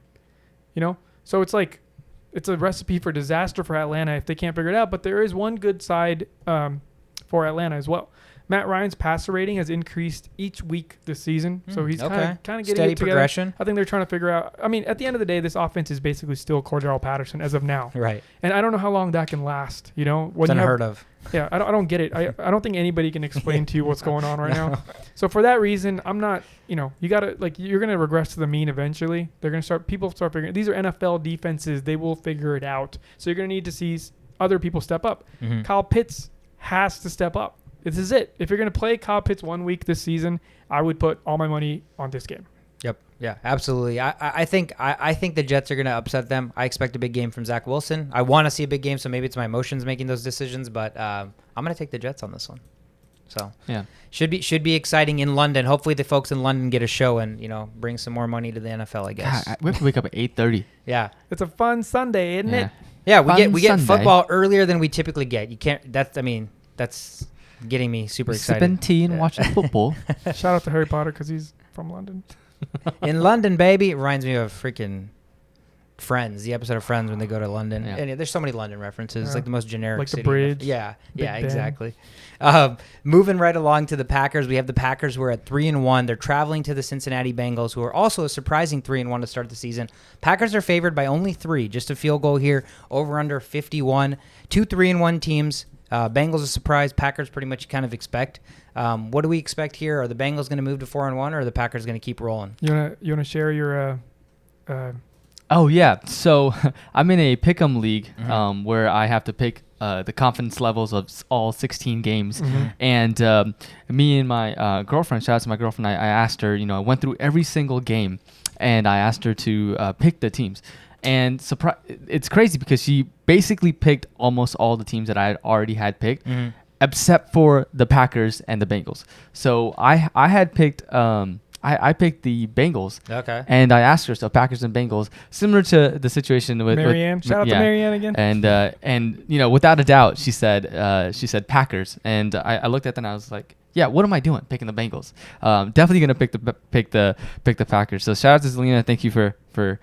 So it's like it's a recipe for disaster for Atlanta if they can't figure it out. But there is one good side for Atlanta as well. Matt Ryan's passer rating has increased each week this season, so he's kind of getting steady it together. progression. I think they're trying to figure out. I mean, at the end of the day, this offense is basically still Cordell Patterson as of now, Right? and I don't know how long that can last. You know, It's unheard of. Yeah, I don't get it. I don't think anybody can explain to you what's going on right now. So for that reason, I'm not. You know, you gotta you're gonna regress to the mean eventually. They're gonna people start figuring. These are NFL defenses. They will figure it out. So you're gonna need to see other people step up. Mm-hmm. Kyle Pitts has to step up. This is it. If you're going to play Kyle Pitts 1 week this season, I would put all my money on this game. Yep. Yeah, absolutely. I think the Jets are going to upset them. I expect a big game from Zach Wilson. I want to see a big game, so maybe it's my emotions making those decisions, but I'm going to take the Jets on this one. So yeah, should be exciting in London. Hopefully the folks in London get a show and bring some more money to the NFL. I guess. God, we have to wake up at 8:30. Yeah, it's a fun Sunday, isn't it? Yeah, we get Sunday. football earlier than we typically get. You can't. That's getting me super excited. Sipping tea and watching football. Shout out to Harry Potter because he's from London. In London, baby. It reminds me of freaking Friends, the episode of Friends when they go to London. Yeah. And there's so many London references, like the most generic like city. the bridge. Yeah, Big yeah, Ben. exactly. Moving right along to the Packers, we have the Packers who are at 3-1. They're traveling to the Cincinnati Bengals, who are also a surprising 3-1 to start the season. Packers are favored by only 3, just a field goal here, over under 51. 2 3-1 teams. Bengals a surprise. Packers pretty much kind of expect. What do we expect here? Are the Bengals going to move to 4-1, or are the Packers going to keep rolling? You wanna share your Oh yeah, so I'm in a pick'em league Mm-hmm. where I have to pick the confidence levels of all 16 games, Mm-hmm. and me and my girlfriend, shout out to my girlfriend, I asked her, I went through every single game, and I asked her to pick the teams, and it's crazy because she basically picked almost all the teams that I already had picked, except for the Packers and the Bengals. So I had picked. I picked the Bengals. Okay. And I asked her, so Packers and Bengals, similar to the situation with Marianne. Shout out to Marianne again. And without a doubt, she said Packers. And I looked at that and I was like, yeah, what am I doing picking the Bengals? Definitely gonna pick the Packers. So shout out to Zelina. Thank you for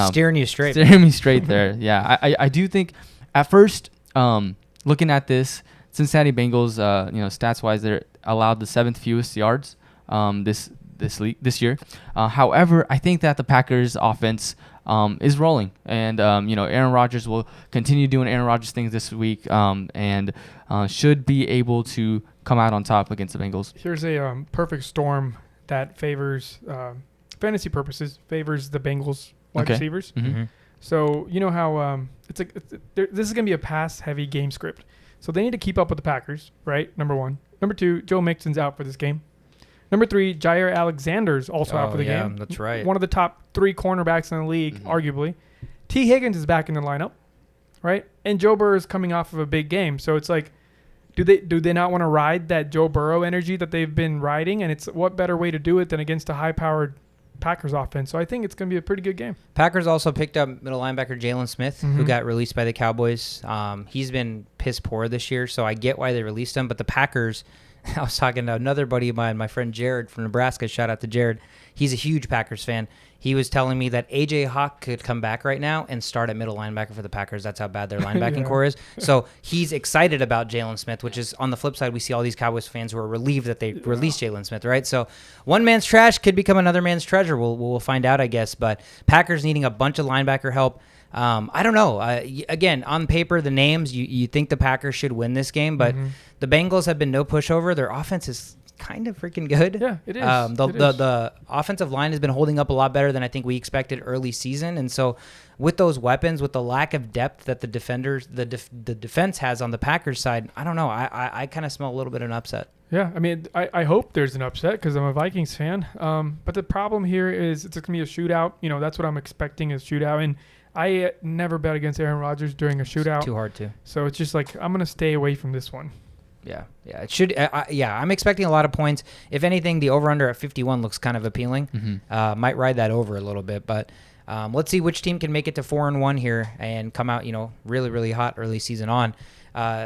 steering you straight. Steering me straight there. Yeah, I do think at first, looking at this, Cincinnati Bengals, stats wise, they're allowed the 7th fewest yards this year. However, I think that the Packers offense is rolling, and Aaron Rodgers will continue doing Aaron Rodgers things this week, and should be able to come out on top against the Bengals. Here's a perfect storm that favors fantasy purposes, favors the Bengals wide receivers. Mm-hmm. So you know how this is gonna be a pass heavy game script, so they need to keep up with the Packers, right? Number 1. Number 2, Joe Mixon's out for this game. Number 3, Jair Alexander's also out for the game. That's right. One of the top 3 cornerbacks in the league, arguably. T. Higgins is back in the lineup, right? And Joe Burrow is coming off of a big game. So it's like, do they not want to ride that Joe Burrow energy that they've been riding? And it's what better way to do it than against a high-powered Packers offense? So I think it's going to be a pretty good game. Packers also picked up middle linebacker Jalen Smith, who got released by the Cowboys. He's been piss poor this year, so I get why they released him. But the Packers... I was talking to another buddy of mine, my friend Jared from Nebraska. Shout out to Jared. He's a huge Packers fan. He was telling me that A.J. Hawk could come back right now and start at middle linebacker for the Packers. That's how bad their linebacking core is. So he's excited about Jalen Smith, which is on the flip side, we see all these Cowboys fans who are relieved that they released Jalen Smith, right? So one man's trash could become another man's treasure. We'll find out, I guess. But Packers needing a bunch of linebacker help. I don't know. Again, on paper, the names, you think the Packers should win this game, but the Bengals have been no pushover. Their offense is kind of freaking good. Yeah, it is. The offensive line has been holding up a lot better than I think we expected early season. And so with those weapons, with the lack of depth that the defense has on the Packers side, I don't know. I kind of smell a little bit of an upset. Yeah, I mean, I hope there's an upset because I'm a Vikings fan. But the problem here is it's going to be a shootout. That's what I'm expecting is shootout. And I never bet against Aaron Rodgers during a shootout. It's too hard to. So it's just like I'm going to stay away from this one. Yeah. It should. I'm expecting a lot of points. If anything, the over/under at 51 looks kind of appealing. Might ride that over a little bit, but let's see which team can make it to 4-1 here and come out, really, really hot early season on.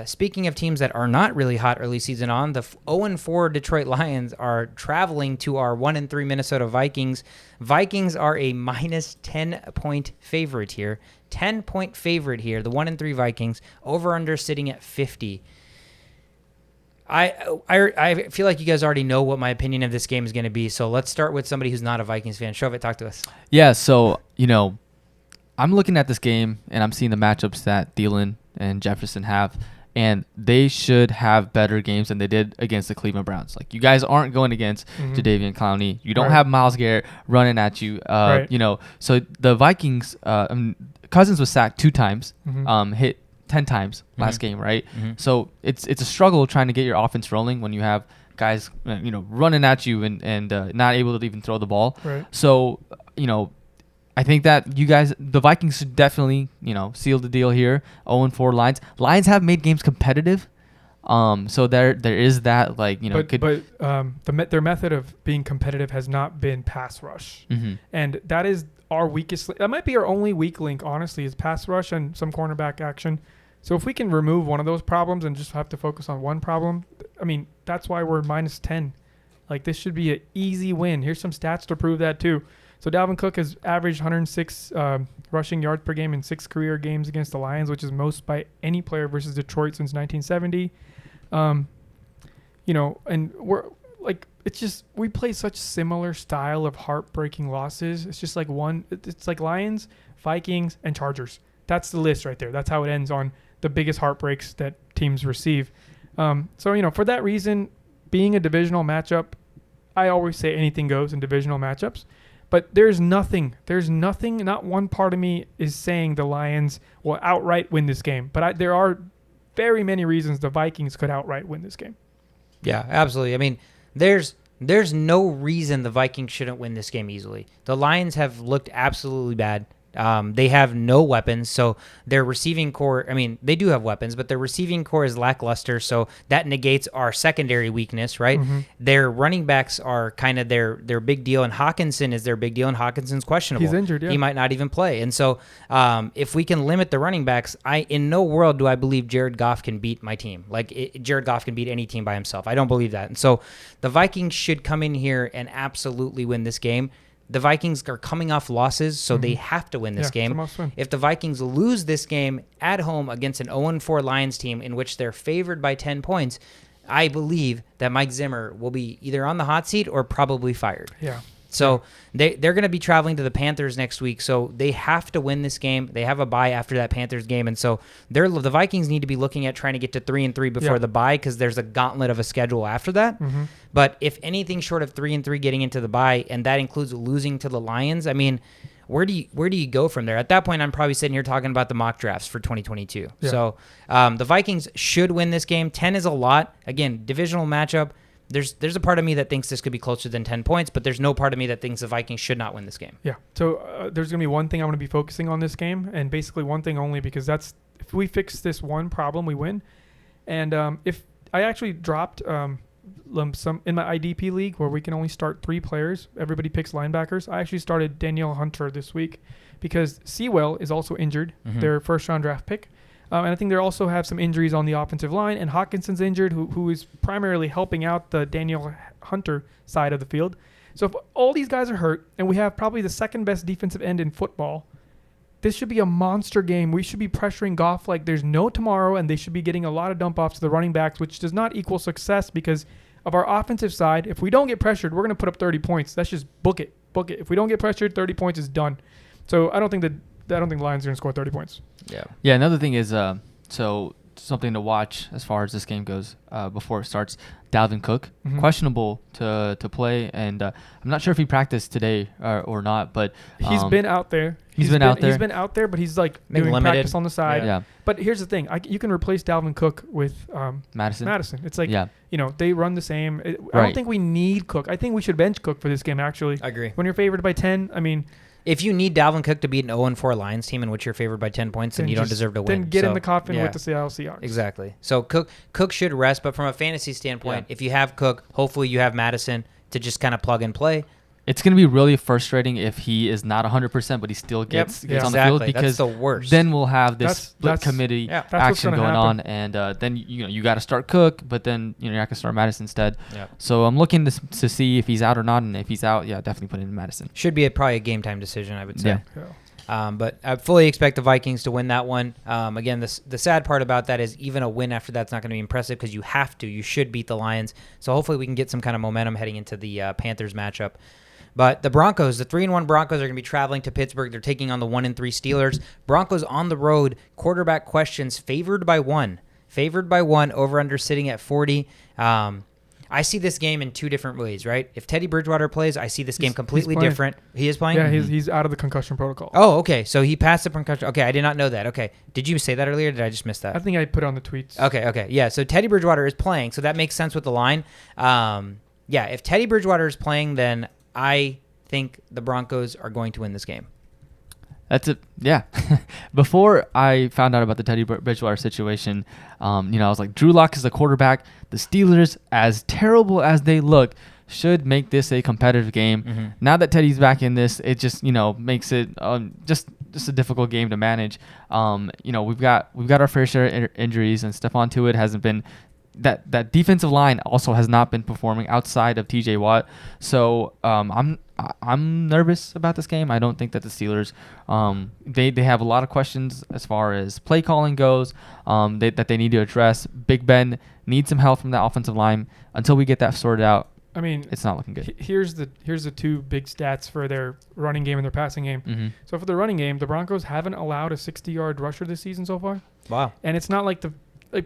Speaking of teams that are not really hot early season on, the 0-4 Detroit Lions are traveling to our 1-3 Minnesota Vikings. Vikings are a minus 10-point favorite here. 10-point favorite here. The 1-3 Vikings over/under sitting at 50. I feel like you guys already know what my opinion of this game is going to be. So let's start with somebody who's not a Vikings fan. Shashowt, talk to us. Yeah, so, I'm looking at this game, and I'm seeing the matchups that Thielen and Jefferson have, and they should have better games than they did against the Cleveland Browns. Like, you guys aren't going against Jadeveon Clowney. You don't have Myles Garrett running at you. So the Vikings, Cousins was sacked 2 times, hit 10 times last game, right? So it's a struggle trying to get your offense rolling when you have guys running at you and not able to even throw the ball. Right. So I think that the Vikings should definitely seal the deal here. 0-4 Lions have made games competitive. So there is that their method of being competitive has not been pass rush, and that is our weakest. That might be our only weak link, honestly, is pass rush and some cornerback action. So if we can remove one of those problems and just have to focus on one problem, I mean, that's why we're -10. Like, this should be an easy win. Here's some stats to prove that too. So Dalvin Cook has averaged 106 rushing yards per game in 6 career games against the Lions, which is most by any player versus Detroit since 1970. And we're like, it's just, we play such similar style of heartbreaking losses. It's just like it's like Lions, Vikings, and Chargers. That's the list right there. That's how it ends on the biggest heartbreaks that teams receive. So, for that reason, being a divisional matchup, I always say anything goes in divisional matchups. But there's nothing, not one part of me is saying the Lions will outright win this game. But there are very many reasons the Vikings could outright win this game. Yeah, absolutely. I mean, there's no reason the Vikings shouldn't win this game easily. The Lions have looked absolutely bad. They have no weapons, so their receiving core, I mean, they do have weapons, but their receiving core is lackluster, so that negates our secondary weakness, right? Their running backs are kind of their big deal, and Hawkinson is their big deal, and Hawkinson's questionable. He's injured, yeah. He might not even play. And so if we can limit the running backs, in no world do I believe Jared Goff can beat my team. Jared Goff can beat any team by himself. I don't believe that. And so the Vikings should come in here and absolutely win this game. The Vikings are coming off losses, so they have to win this game. It's a must win. If the Vikings lose this game at home against an 0-4 Lions team in which they're favored by 10 points, I believe that Mike Zimmer will be either on the hot seat or probably fired. Yeah. So they're going to be traveling to the Panthers next week, so they have to win this game. They have a bye after that Panthers game, and so the Vikings need to be looking at trying to get to 3-3 before the bye because there's a gauntlet of a schedule after that. But if anything short of 3-3 getting into the bye, and that includes losing to the Lions, I mean, where do you go from there? At that point, I'm probably sitting here talking about the mock drafts for 2022. Yeah. So the Vikings should win this game. 10 is a lot. Again, divisional matchup. There's a part of me that thinks this could be closer than 10 points, but there's no part of me that thinks the Vikings should not win this game. Yeah. So there's going to be one thing I'm going to be focusing on this game, and basically one thing only, because if we fix this one problem, we win. And if I actually dropped some in my IDP league where we can only start 3 players, everybody picks linebackers. I actually started Danielle Hunter this week because Sewell is also injured, their first-round draft pick. And I think they also have some injuries on the offensive line, and Hawkinson's injured, who is primarily helping out the Danielle Hunter side of the field. So if all these guys are hurt, and we have probably the second best defensive end in football, this should be a monster game. We should be pressuring Goff like there's no tomorrow, and they should be getting a lot of dump offs to the running backs, which does not equal success because of our offensive side. If we don't get pressured, we're going to put up 30 points. That's just book it. If we don't get pressured, 30 points is done. So I don't think the Lions are going to score 30 points. Yeah. Yeah. Another thing is, so something to watch as far as this game goes before it starts. Dalvin Cook, questionable to play, and I'm not sure if he practiced today or not, but he's been out there. He's been out there, but he's like doing limited practice on the side. Yeah. But here's the thing: you can replace Dalvin Cook with Madison. It's like they run the same. I don't think we need Cook. I think we should bench Cook for this game. Actually, I agree. When you're favored by 10, I mean, if you need Dalvin Cook to beat an 0-4 Lions team in which you're favored by 10 points, then you don't deserve to win. Then get in the coffin with the Seattle Seahawks. Exactly. So Cook should rest, but from a fantasy standpoint, if you have Cook, hopefully you have Madison to just kind of plug and play. It's going to be really frustrating if he is not 100%, but he still gets on the field, because that's the worst. Then we'll have this split committee action going on, and then you got to start Cook, but then you're not going to start Madison instead. Yep. So I'm looking to see if he's out or not, and if he's out, definitely put in Madison. Should be probably a game time decision, I would say. Yeah. But I fully expect the Vikings to win that one. Again, the sad part about that is even a win after that's not going to be impressive because you should beat the Lions. So hopefully we can get some kind of momentum heading into the Panthers matchup. But the Broncos, the 3-1 Broncos are going to be traveling to Pittsburgh. They're taking on the 1-3 Steelers. Broncos on the road, quarterback questions, favored by 1. Favored by 1, over-under sitting at 40. I see this game in two different ways, right? If Teddy Bridgewater plays, I see this game completely different. He is playing? Yeah, he's out of the concussion protocol. Oh, okay. So he passed the concussion. Okay, I did not know that. Okay. Did you say that earlier? Or did I just miss that? I think I put it on the tweets. Okay. Yeah, so Teddy Bridgewater is playing, so that makes sense with the line. Yeah, if Teddy Bridgewater is playing, then I think the Broncos are going to win this game. That's it. Yeah. Before I found out about the Teddy Bridgewater situation, I was like, Drew Lock is the quarterback. The Steelers, as terrible as they look, should make this a competitive game. Mm-hmm. Now that Teddy's back in this, it just makes it just a difficult game to manage. We've got our fair share of injuries, and Stephon Tuitt hasn't been. That defensive line also has not been performing outside of TJ Watt. So I'm nervous about this game. I don't think that the Steelers they have a lot of questions as far as play calling goes that they need to address. Big Ben needs some help from that offensive line. Until we get that sorted out, I mean, it's not looking good. Here's the two big stats for their running game and their passing game. Mm-hmm. So for the running game, the Broncos haven't allowed a 60-yard rusher this season so far. Wow. And it's not like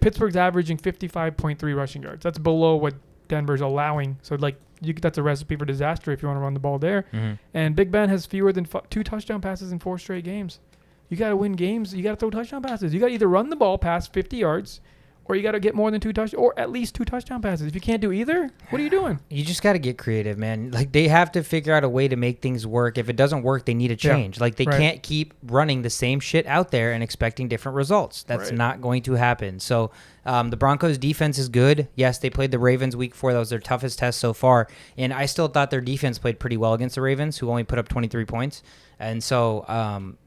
Pittsburgh's averaging 55.3 rushing yards. That's below what Denver's allowing. So that's a recipe for disaster if you want to run the ball there. Mm-hmm. And Big Ben has fewer than 2 touchdown passes in 4 straight games. You got to win games. You got to throw touchdown passes. You got to either run the ball past 50 yards, or you got to get more than 2 touchdowns, or at least 2 touchdown passes. If you can't do either, what are you doing? You just got to get creative, man. They have to figure out a way to make things work. If it doesn't work, they need a change. Yeah, they can't keep running the same shit out there and expecting different results. That's not going to happen. So the Broncos' defense is good. Yes, they played the Ravens week 4. That was their toughest test so far. And I still thought their defense played pretty well against the Ravens, who only put up 23 points. And so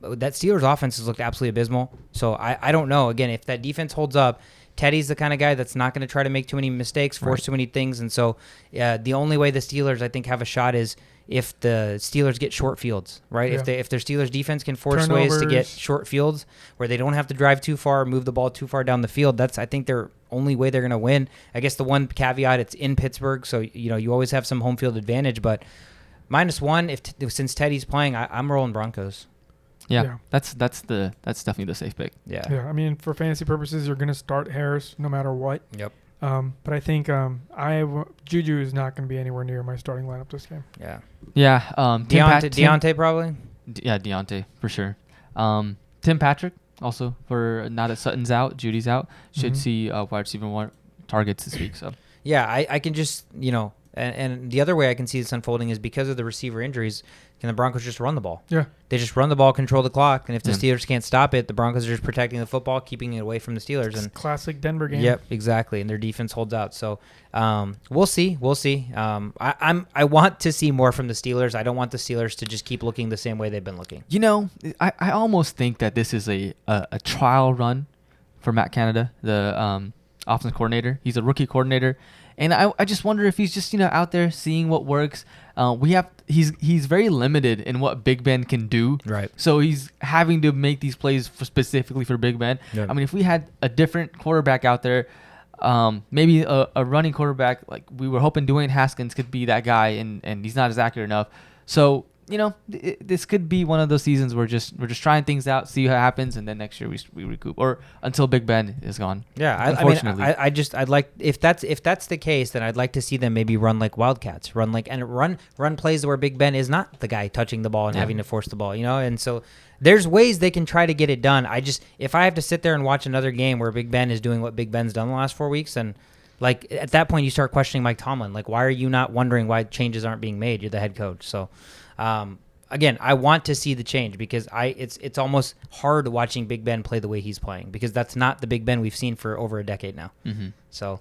that Steelers offense has looked absolutely abysmal. So I don't know. Again, if that defense holds up, Teddy's the kind of guy that's not going to try to make too many mistakes, force too many things. And so the only way the Steelers, I think, have a shot is if the Steelers get short fields, right? Yeah. If their Steelers defense can force ways to get short fields where they don't have to drive too far, move the ball too far down the field, that's, I think, their only way they're going to win. I guess the one caveat, it's in Pittsburgh, so you always have some home field advantage. But -1, since Teddy's playing, I'm rolling Broncos. Yeah. That's definitely the safe pick. Yeah. I mean, for fantasy purposes, you're going to start Harris no matter what. Yep. But I think Juju is not going to be anywhere near my starting lineup this game. Yeah. Yeah. Deontay probably. Yeah, Deontay for sure. Tim Patrick also, for now that Sutton's out, Judy's out, should see wide receiver 1 targets this week. So yeah, I can just and the other way I can see this unfolding is because of the receiver injuries. Can the Broncos just run the ball? Yeah. They just run the ball, control the clock, and if the Steelers can't stop it, the Broncos are just protecting the football, keeping it away from the Steelers. And classic Denver game. Yep, exactly. And their defense holds out. So we'll see. I want to see more from the Steelers. I don't want the Steelers to just keep looking the same way they've been looking. I almost think that this is a trial run for Matt Canada, the offense coordinator. He's a rookie coordinator. And I just wonder if he's just out there seeing what works. He's very limited in what Big Ben can do. Right. So he's having to make these plays specifically for Big Ben. Yeah. I mean, if we had a different quarterback out there, maybe a running quarterback, like we were hoping Dwayne Haskins could be that guy, and he's not as accurate enough. So this could be one of those seasons where we're just trying things out, see what happens, and then next year we recoup, or until Big Ben is gone. Yeah, unfortunately. I'd like if that's the case, then I'd like to see them maybe run like Wildcats, run plays where Big Ben is not the guy touching the ball and having to force the ball, and so there's ways they can try to get it done. If I have to sit there and watch another game where Big Ben is doing what Big Ben's done the last 4 weeks, then at that point you start questioning Mike Tomlin. Why are you not wondering why changes aren't being made? You're the head coach, so. Again, I want to see the change because it's almost hard watching Big Ben play the way he's playing because that's not the Big Ben we've seen for over a decade now. Mm-hmm. So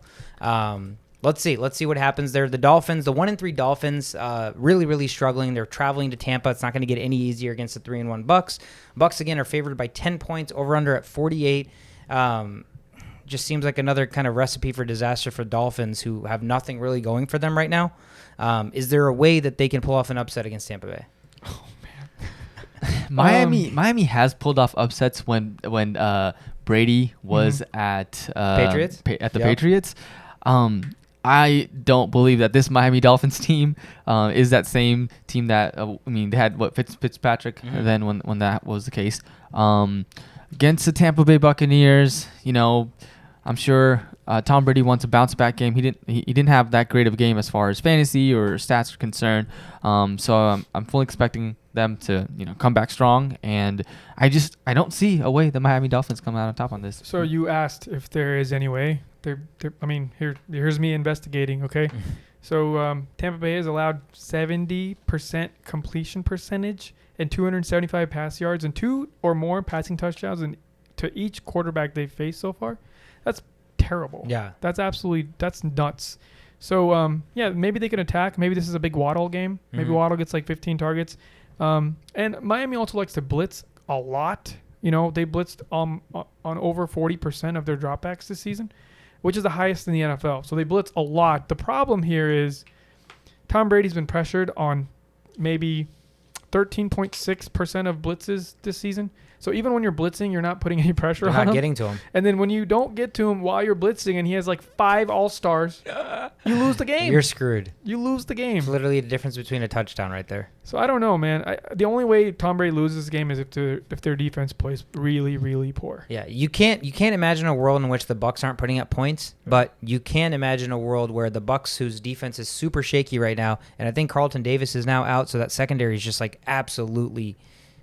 let's see what happens there. The Dolphins, the 1-3 Dolphins, really, really struggling. They're traveling to Tampa. It's not going to get any easier against the 3-1 Bucs. Bucs again are favored by 10 points, over under at 48. Just seems like another kind of recipe for disaster for Dolphins who have nothing really going for them right now. Is there a way that they can pull off an upset against Tampa Bay? Oh, man. Miami has pulled off upsets when Brady was at Patriots? At the Patriots. I don't believe that this Miami Dolphins team is that same team that they had Fitzpatrick then when that was the case against the Tampa Bay Buccaneers. I'm sure Tom Brady wants a bounce back game. He didn't have that great of a game as far as fantasy or stats are concerned. So I'm fully expecting them to come back strong, and I don't see a way the Miami Dolphins come out on top on this. So you asked if there is any way. Here's me investigating. Okay, so Tampa Bay has allowed 70% completion percentage and 275 pass yards and 2 or more passing touchdowns to each quarterback they've faced so far. That's terrible. Yeah, that's nuts. So maybe they can attack. Maybe this is a big Waddle game. Maybe Waddle gets like 15 targets. And Miami also likes to blitz a lot. They blitzed on over 40% of their dropbacks this season, which is the highest in the NFL. So they blitz a lot. The problem here is Tom Brady's been pressured on maybe 13.6% of blitzes this season. So even when you're blitzing, you're not putting any pressure on him. You're not getting to him. And then when you don't get to him while you're blitzing and he has like 5 all-stars, you lose the game. You're screwed. You lose the game. It's literally the difference between a touchdown right there. So I don't know, man. The only way Tom Brady loses this game is if their defense plays really, really poor. Yeah, you can't imagine a world in which the Bucs aren't putting up points, but you can imagine a world where the Bucs, whose defense is super shaky right now, and I think Carlton Davis is now out, so that secondary is just like absolutely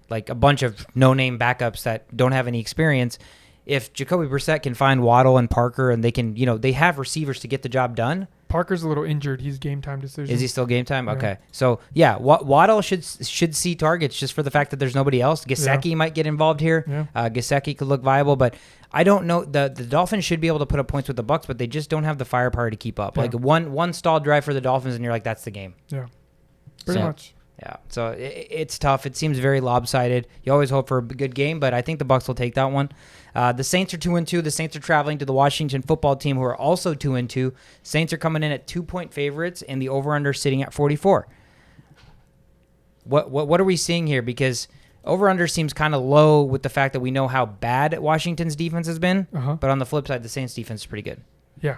like a bunch of no-name backups that don't have any experience. If Jacoby Brissett can find Waddle and Parker, and they can, they have receivers to get the job done. Parker's a little injured. He's game time decision. Is he still game time? Yeah. Okay. So, yeah, Waddle should see targets just for the fact that there's nobody else. Gesicki might get involved here. Yeah. Gesicki could look viable, but I don't know. The Dolphins should be able to put up points with the Bucs, but they just don't have the firepower to keep up. Yeah. Like one stalled drive for the Dolphins, and you're like, that's the game. Yeah, pretty much. Yeah, so it's tough. It seems very lopsided. You always hope for a good game, but I think the Bucs will take that one. The Saints are 2-2. The Saints are traveling to the Washington Football Team, who are also 2-2. Saints are coming in at 2-point favorites, and the over/under sitting at 44. What are we seeing here? Because over/under seems kind of low with the fact that we know how bad Washington's defense has been. But on the flip side, the Saints defense is pretty good. Yeah.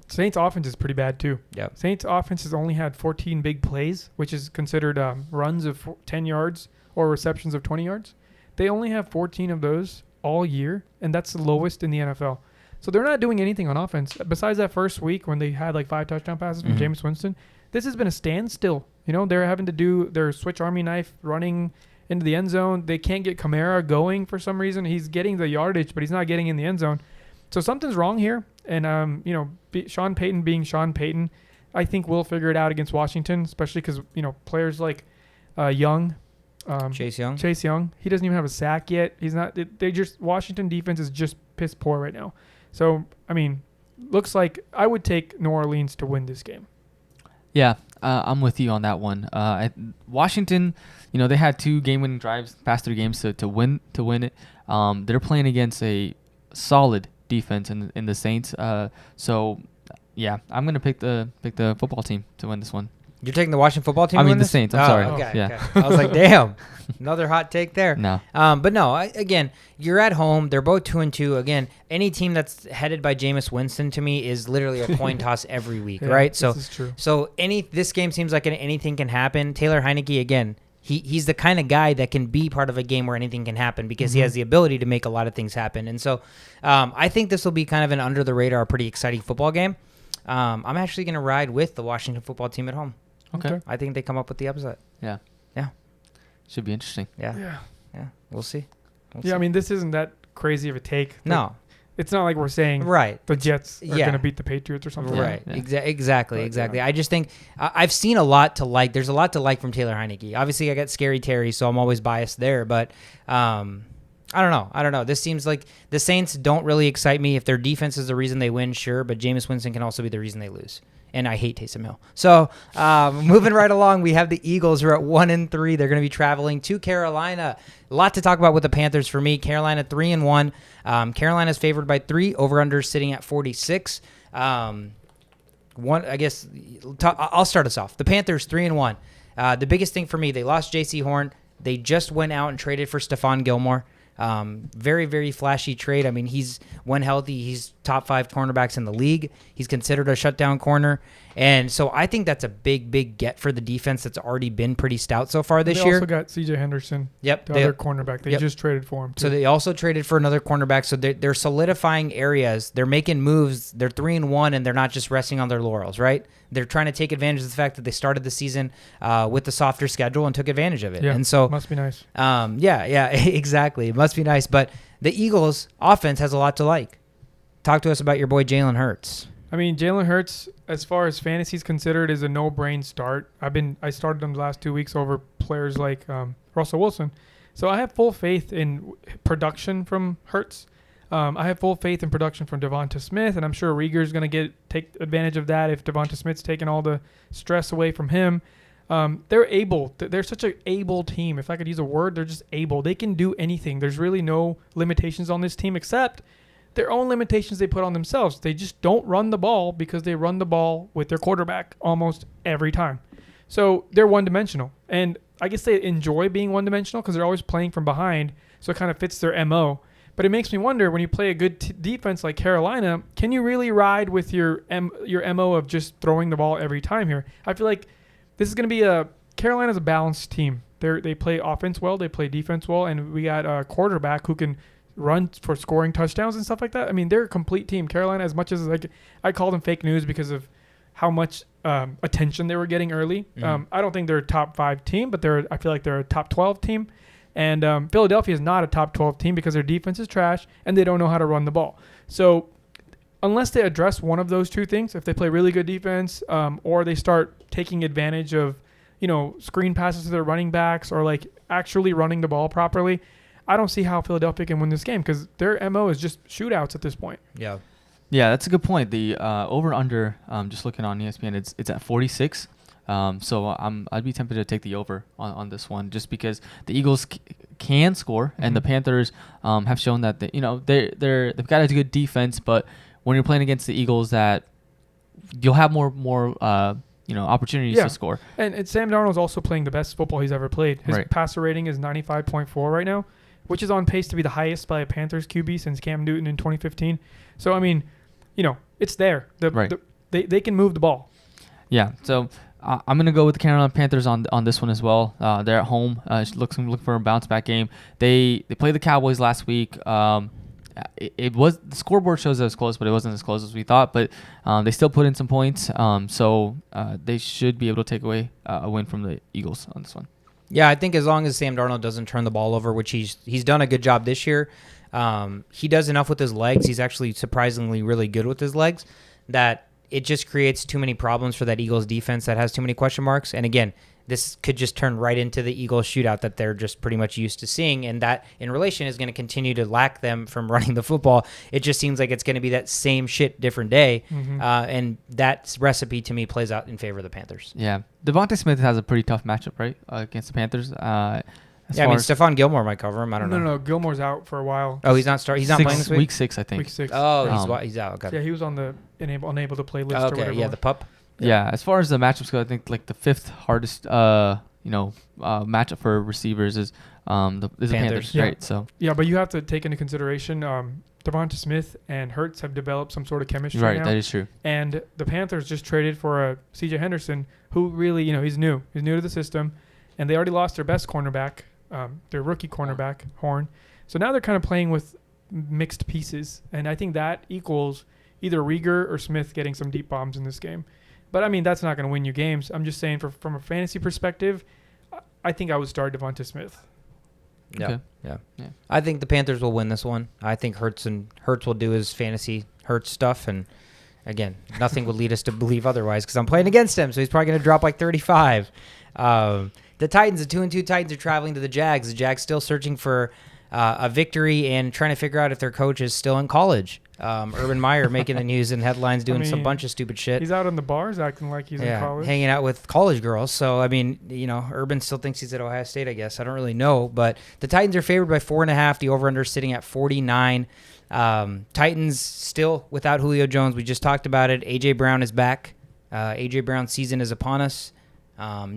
Saints offense is pretty bad too. Yep. Saints offense has only had 14 big plays, which is considered runs of 10 yards or receptions of 20 yards. They only have 14 of those all year, and that's the lowest in the NFL. So they're not doing anything on offense. Besides that first week when they had like 5 touchdown passes from Jameis Winston, this has been a standstill. They're having to do their switch army knife running into the end zone. They can't get Kamara going for some reason. He's getting the yardage, but he's not getting in the end zone. So something's wrong here. And, Sean Payton being Sean Payton, I think we'll figure it out against Washington, especially because, players like Young. Chase Young. He doesn't even have a sack yet. He's not. Washington defense is just piss poor right now. So, looks like I would take New Orleans to win this game. Yeah, I'm with you on that one. Washington, they had 2 game-winning drives past 3 games to win it. They're playing against a solid defense in the Saints. So yeah, I'm gonna pick the football team to win this one. You're taking the Washington Football Team? The Saints. I'm sorry. Okay, yeah. Okay. I was like, damn, another hot take there. No. But no. Again, you're at home. They're both 2-2. Again, any team that's headed by Jameis Winston to me is literally a coin toss every week, right? So this is true. So this game seems like anything can happen. Taylor Heineke again. He's the kind of guy that can be part of a game where anything can happen because he has the ability to make a lot of things happen. And so I think this will be kind of an under-the-radar, pretty exciting football game. I'm actually going to ride with the Washington Football Team at home. Okay. I think they come up with the upset. Yeah. Yeah. Should be interesting. Yeah. We'll see. This isn't that crazy of a take. No. It's not like we're saying the Jets are going to beat the Patriots or something. Right. Yeah. Exactly. I just think I've seen a lot to like. There's a lot to like from Taylor Heineke. Obviously, I got Scary Terry, so I'm always biased there. But I don't know. This seems like the Saints don't really excite me. If their defense is the reason they win, sure. But Jameis Winston can also be the reason they lose. And I hate Taysom Hill. So moving right along, we have the Eagles who are at 1-3. They're going to be traveling to Carolina. A lot to talk about with the Panthers for me. Carolina 3-1. Carolina's favored by 3. Over/under sitting at 46. I'll start us off. The Panthers 3-1. The biggest thing for me, they lost J.C. Horn. They just went out and traded for Stephon Gilmore. Very, very flashy trade. I mean, when healthy, he's top 5 cornerbacks in the league. He's considered a shutdown corner. And so I think that's a big, big get for the defense that's already been pretty stout so far this year. They also got C.J. Henderson, the other cornerback. They just traded for him, too. So they also traded for another cornerback. So they're solidifying areas. They're making moves. They're 3-1, and they're not just resting on their laurels, right? They're trying to take advantage of the fact that they started the season with the softer schedule and took advantage of it. Yeah, and so must be nice. Yeah, exactly. It must be nice. But the Eagles' offense has a lot to like. Talk to us about your boy Jalen Hurts. I mean, Jalen Hurts, as far as fantasy is considered, is a no-brain start. I started him the last 2 weeks over players like Russell Wilson. So I have full faith in production from Hurts. I have full faith in production from Devonta Smith, and I'm sure Rieger's going to take advantage of that if Devonta Smith's taking all the stress away from him. They're able. They're such an able team. If I could use a word, they're just able. They can do anything. There's really no limitations on this team except their own limitations they put on themselves. They just don't run the ball because they run the ball with their quarterback almost every time. So they're one-dimensional. And I guess they enjoy being one-dimensional because they're always playing from behind, so it kind of fits their MO. But it makes me wonder, when you play a good defense like Carolina, can you really ride with your MO of just throwing the ball every time here? I feel like this is going to be Carolina's a balanced team. They play offense well, they play defense well, and we got a quarterback who can run for scoring touchdowns and stuff like that. I mean, they're a complete team. Carolina, as much as I call them fake news because of how much attention they were getting early. Mm-hmm. I don't think they're a top 5 team, but I feel like they're a top 12 team. And Philadelphia is not a top 12 team because their defense is trash and they don't know how to run the ball. So unless they address one of those two things, if they play really good defense or they start taking advantage of, screen passes to their running backs or like actually running the ball properly, I don't see how Philadelphia can win this game because their MO is just shootouts at this point. Yeah. Yeah, that's a good point. The over-under, just looking on ESPN, it's at 46. So I'd be tempted to take the over on this one just because the Eagles can score and the Panthers have shown that they've got a good defense, but when you're playing against the Eagles, that you'll have more opportunities to score. And Sam Darnold's also playing the best football he's ever played. His passer rating is 95.4 right now, which is on pace to be the highest by a Panthers QB since Cam Newton in 2015. So I mean, it's there. They can move the ball. Yeah. So I'm gonna go with the Carolina Panthers on this one as well. They're at home. Looking for a bounce back game. They played the Cowboys last week. It was, the scoreboard shows it was close, but it wasn't as close as we thought. But they still put in some points. So they should be able to take away a win from the Eagles on this one. Yeah, I think as long as Sam Darnold doesn't turn the ball over, which he's done a good job this year, he does enough with his legs. He's actually surprisingly really good with his legs, that it just creates too many problems for that Eagles defense that has too many question marks. And again, this could just turn right into the Eagles shootout that they're just pretty much used to seeing, and that in relation is going to continue to lack them from running the football. It just seems like it's going to be that same shit, different day, and that recipe to me plays out in favor of the Panthers. Yeah, Devonta Smith has a pretty tough matchup, right, against the Panthers. Stephon Gilmore might cover him. I don't know. No, Gilmore's out for a while. Oh, he's not playing this week? Week 6, I think. Week 6. Oh, he's out. Okay. Yeah, he was on the unable to play list or whatever. Yeah, the pup. Yeah, as far as the matchups go, I think like the 5th hardest matchup for receivers is the Panthers, right? So yeah, but you have to take into consideration Devonta Smith and Hurts have developed some sort of chemistry now. Right, that is true. And the Panthers just traded for C.J. Henderson, who really, he's new. He's new to the system, and they already lost their best cornerback, their rookie cornerback, Horn. So now they're kind of playing with mixed pieces, and I think that equals either Rieger or Smith getting some deep bombs in this game. But, I mean, that's not going to win you games. I'm just saying from a fantasy perspective, I think I would start Devonta Smith. Yeah. I think the Panthers will win this one. I think Hurts will do his fantasy Hurts stuff. And, again, nothing would lead us to believe otherwise because I'm playing against him, so he's probably going to drop like 35. The Titans, the 2-2 Titans, are traveling to the Jags. The Jags still searching for a victory and trying to figure out if their coach is still in college. Urban Meyer making the news and headlines, doing some bunch of stupid shit. He's out on the bars acting like he's in college. Hanging out with college girls. So, I mean, Urban still thinks he's at Ohio State, I guess. I don't really know. But the Titans are favored by 4.5. The over-under is sitting at 49. Titans still without Julio Jones. We just talked about it. A.J. Brown is back. A.J. Brown's season is upon us.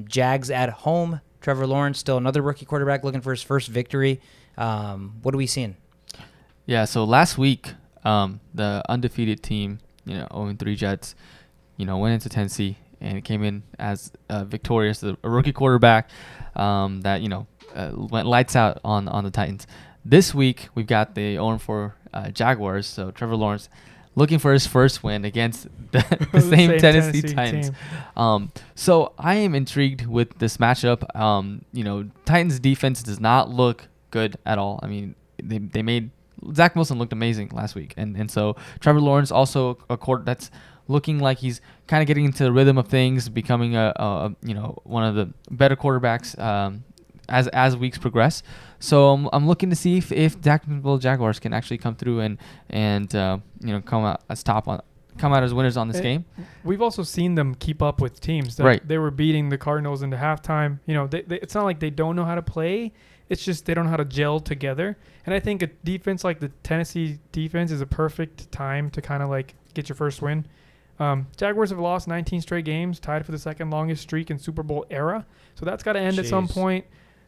Jags at home. Trevor Lawrence, still another rookie quarterback looking for his first victory. What are we seeing? Yeah, so last week, the undefeated team, 0-3 Jets, went into Tennessee and it came in as victorious. A rookie quarterback that, went lights out on the Titans. This week, we've got the 0-4 Jaguars, so Trevor Lawrence looking for his first win against the same Tennessee Titans. So I am intrigued with this matchup. Titans defense does not look good at all. I mean, they made Zach Wilson looked amazing last week, and so Trevor Lawrence also a quarter that's looking like he's kind of getting into the rhythm of things, becoming a one of the better quarterbacks as weeks progress. So I'm looking to see if Jacksonville Jaguars can actually come through and come out as winners on this game. We've also seen them keep up with teams. Right. They were beating the Cardinals into halftime. It's not like they don't know how to play. It's just they don't know how to gel together. And I think a defense like the Tennessee defense is a perfect time to kind of like get your first win. Jaguars have lost 19 straight games, tied for the second longest streak in Super Bowl era. So that's got to end at some point.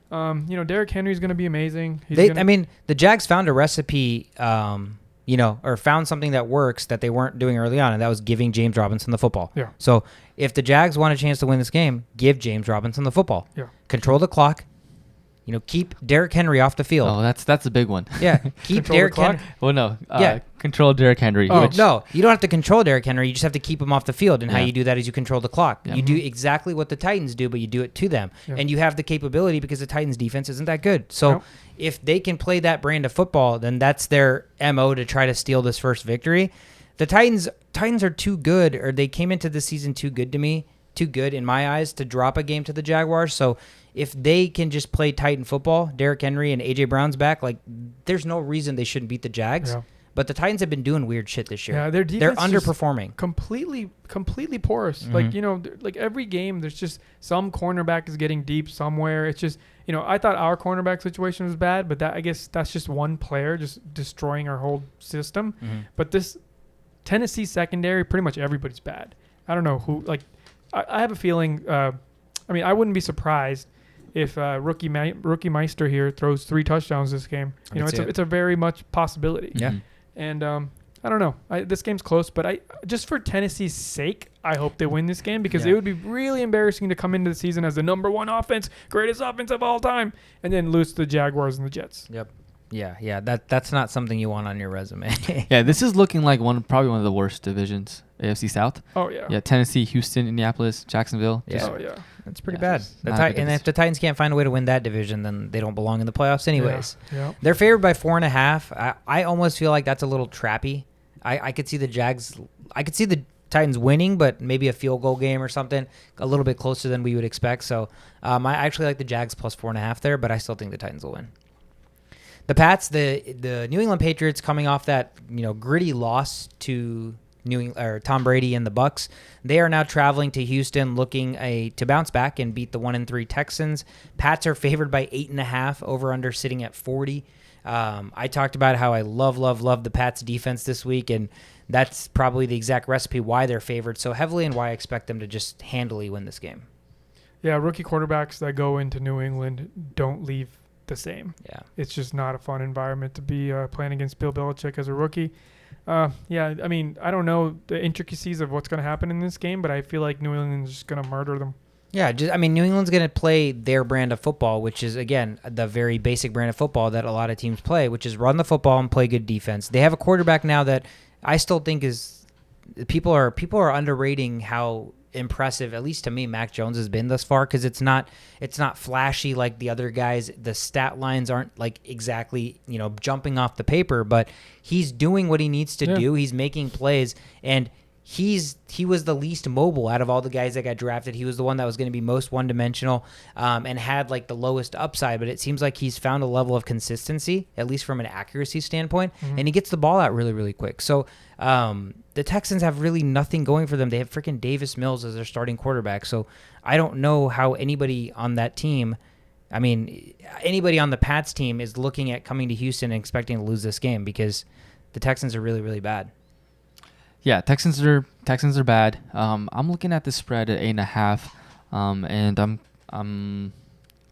Derrick Henry's going to be amazing. The Jags found a recipe, or found something that works that they weren't doing early on, and that was giving James Robinson the football. Yeah. So if the Jags want a chance to win this game, give James Robinson the football. Yeah. Control the clock. Keep Derrick Henry off the field. Oh, that's a big one. Yeah, keep Derrick Henry. Well, no. Control Derrick Henry. Oh, no, you don't have to control Derrick Henry. You just have to keep him off the field. And how Yeah. you do that is you control the clock. Yeah. You do exactly what the Titans do, but you do it to them. Yeah. And you have the capability because the Titans' defense isn't that good. So Nope. if they can play that brand of football, then that's their MO to try to steal this first victory. The Titans are too good, or they came into the season too good in my eyes to drop a game to the Jaguars. So if they can just play Titan football, Derrick Henry and A.J. Brown's back, there's no reason they shouldn't beat the Jags. Yeah. But the Titans have been doing weird shit this year. Yeah, their defense they're is just underperforming. completely porous. Mhm. Like every game, there's just some cornerback is getting deep somewhere. It's just, I thought our cornerback situation was bad, but I guess that's just one player just destroying our whole system. Mm-hmm. But this Tennessee secondary, pretty much everybody's bad. I don't know who. I have a feeling. I wouldn't be surprised if rookie Meister here throws 3 touchdowns this game. It's a very much possibility. Yeah. And I don't know. This game's close, but just for Tennessee's sake, I hope they win this game because it would be really embarrassing to come into the season as the number 1 offense, greatest offense of all time, and then lose to the Jaguars and the Jets. Yep. Yeah. That's not something you want on your resume. Yeah, this is looking like probably one of the worst divisions, AFC South. Oh yeah. Yeah, Tennessee, Houston, Indianapolis, Jacksonville. Yeah. Oh yeah. That's pretty bad. And if the Titans can't find a way to win that division, then they don't belong in the playoffs anyways. Yeah. They're favored by 4.5. I almost feel like that's a little trappy. I could see the Jags. I could see the Titans winning, but maybe a field goal game or something, a little bit closer than we would expect. So I actually like the Jags plus 4.5 there, but I still think the Titans will win. The Pats, the New England Patriots, coming off that gritty loss to Tom Brady and the Bucs, they are now traveling to Houston, looking to bounce back and beat the 1-3 Texans. Pats are favored by 8.5. Over under sitting at 40. I talked about how I love the Pats defense this week, and that's probably the exact recipe why they're favored so heavily and why I expect them to just handily win this game. Yeah, rookie quarterbacks that go into New England don't leave the same. Yeah, it's just not a fun environment to be playing against Bill Belichick as a rookie. I don't know the intricacies of what's going to happen in this game, but I feel like New England's just going to murder them. Yeah, New England's going to play their brand of football, which is, again, the very basic brand of football that a lot of teams play, which is run the football and play good defense. They have a quarterback now that I still think is people are underrating how impressive, at least to me, Mac Jones has been thus far, because it's not flashy like the other guys. The stat lines aren't like exactly jumping off the paper, but he's doing what he needs to do. He's making plays, and he was the least mobile out of all the guys that got drafted. He was the one that was going to be most one-dimensional and had like the lowest upside, but it seems like he's found a level of consistency, at least from an accuracy standpoint, and he gets the ball out really, really quick. So the Texans have really nothing going for them. They have freaking Davis Mills as their starting quarterback. So I don't know how anybody on that team, anybody on the Pats team is looking at coming to Houston and expecting to lose this game, because the Texans are really, really bad. Yeah, Texans are bad. I'm looking at the spread at 8.5, and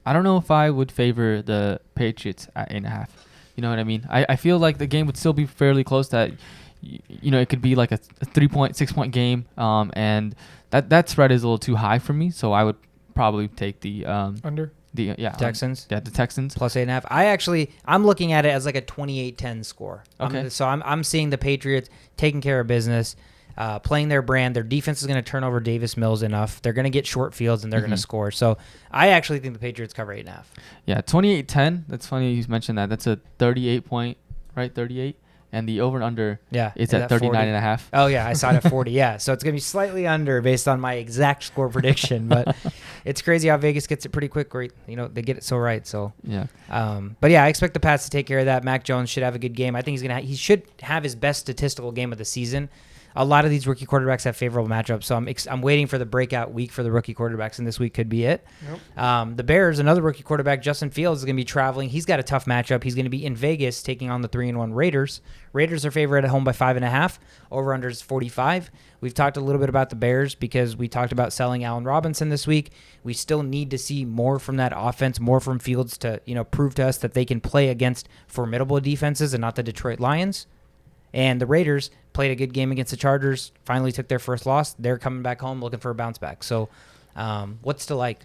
I don't know if I would favor the Patriots at 8.5. You know what I mean? I feel like the game would still be fairly close. That it could be like a 6-point game, and that spread is a little too high for me. So I would probably take the under. Texans. The Texans plus 8.5. I'm looking at it as like a 28-10 score. Okay. So I'm seeing the Patriots taking care of business, playing their brand. Their defense is going to turn over Davis Mills enough. They're going to get short fields and they're going to score. So I actually think the Patriots cover 8.5. Yeah, 28-10. That's funny you mentioned that. That's a 38 point, right? 38. And the over and under is at 39.5. Oh, yeah. I saw it at 40. Yeah. So it's going to be slightly under based on my exact score prediction. But it's crazy how Vegas gets it pretty quick. Right? They get it so right. So yeah. But yeah, I expect the Pats to take care of that. Mac Jones should have a good game. I think he should have his best statistical game of the season. A lot of these rookie quarterbacks have favorable matchups, so I'm waiting for the breakout week for the rookie quarterbacks, and this week could be it. Yep. The Bears, another rookie quarterback, Justin Fields, is going to be traveling. He's got a tough matchup. He's going to be in Vegas taking on the 3-1 Raiders. Raiders are favored at home by 5.5. Over/under is 45. We've talked a little bit about the Bears because we talked about selling Allen Robinson this week. We still need to see more from that offense, more from Fields to prove to us that they can play against formidable defenses and not the Detroit Lions. And the Raiders played a good game against the Chargers, finally took their first loss. They're coming back home looking for a bounce back. So what's to like?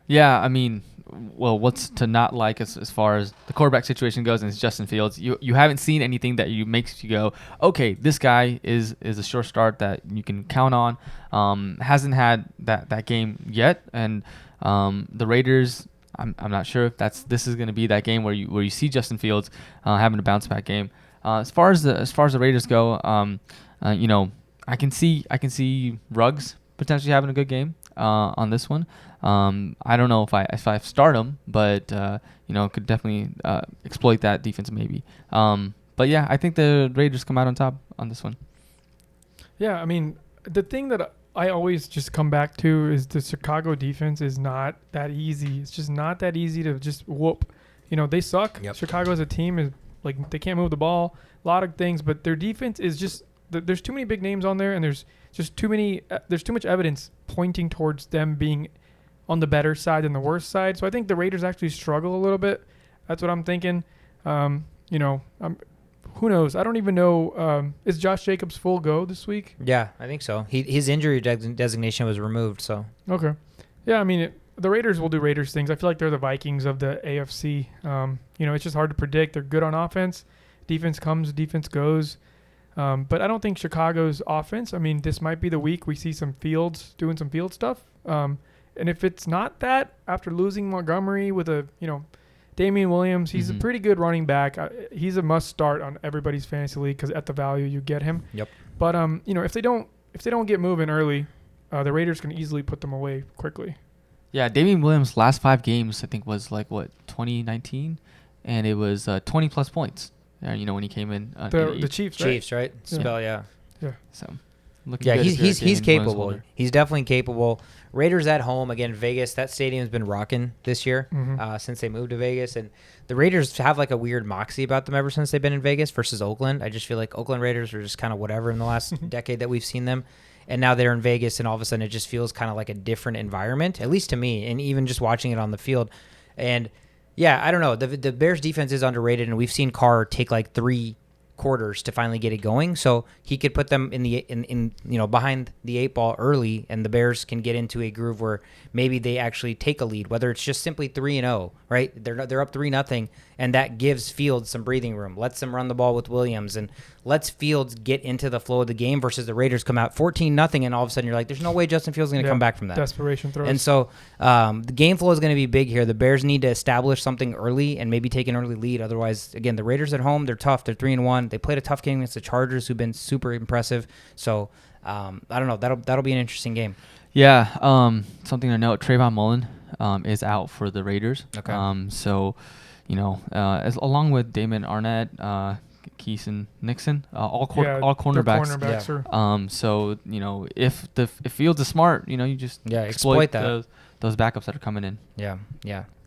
Yeah, I mean, what's to not like as far as the quarterback situation goes, and it's Justin Fields. You haven't seen anything that makes you go, okay, this guy is a sure start that you can count on. Hasn't had that game yet. And the Raiders, I'm not sure if this is going to be that game where you see Justin Fields having a bounce back game. As far as the Raiders go, I can see Ruggs potentially having a good game on this one. I don't know if I start him, but could definitely exploit that defense maybe. But yeah, I think the Raiders come out on top on this one. Yeah, I mean, the thing that I always just come back to is the Chicago defense is not that easy. It's just not that easy to just whoop. They suck. Yep. Chicago as a team is. Like, they can't move the ball, a lot of things, but their defense is just there's too many big names on there, and there's just too much evidence pointing towards them being on the better side than the worse side. So I think the Raiders actually struggle a little bit. That's what I'm thinking. Who knows? I don't even know. Is Josh Jacobs full go this week? Yeah, I think so. His injury designation was removed. So okay, yeah. I mean, the Raiders will do Raiders things. I feel like they're the Vikings of the AFC. It's just hard to predict. They're good on offense. Defense comes, defense goes. But I don't think Chicago's offense, this might be the week we see some Fields doing some field stuff. And if it's not that, after losing Montgomery with Damian Williams, he's a pretty good running back. He's a must start on everybody's fantasy league because at the value you get him. Yep. But if they don't get moving early, the Raiders can easily put them away quickly. Yeah, Damian Williams' last 5 games, I think, was 2019, and it was 20-plus points. When he came in. The Chiefs, right? Chiefs, right? Yeah. Spell, yeah. Yeah. So, looking good. He's capable. He's definitely capable. Raiders at home again. Vegas. That stadium's been rocking this year since they moved to Vegas, and the Raiders have a weird moxie about them ever since they've been in Vegas versus Oakland. I just feel like Oakland Raiders are just kind of whatever in the last decade that we've seen them. And now they're in Vegas, and all of a sudden it just feels kind of like a different environment, at least to me, and even just watching it on the field. And, yeah, I don't know. The Bears' defense is underrated, and we've seen Carr take 3 quarters to finally get it going. So he could put them in behind the 8 ball early, and the Bears can get into a groove where maybe they actually take a lead, whether it's just simply 3-0, right? They're up 3-0, and that gives Fields some breathing room. Lets them run the ball with Williams and lets Fields get into the flow of the game versus the Raiders come out 14-0, and all of a sudden you're like, there's no way Justin Fields is going to come back from that. Desperation throws. And so the game flow is going to be big here. The Bears need to establish something early and maybe take an early lead. Otherwise, again, the Raiders at home, they're tough. They're 3-1. They played a tough game against the Chargers, who've been super impressive. So I don't know. That'll be an interesting game. Yeah. Something to note: Trayvon Mullen is out for the Raiders. Okay. Along with Damon Arnett, Keeson Nixon, all cornerbacks. Yeah. So if Fields is smart, you just exploit that. Those backups that are coming in. Yeah.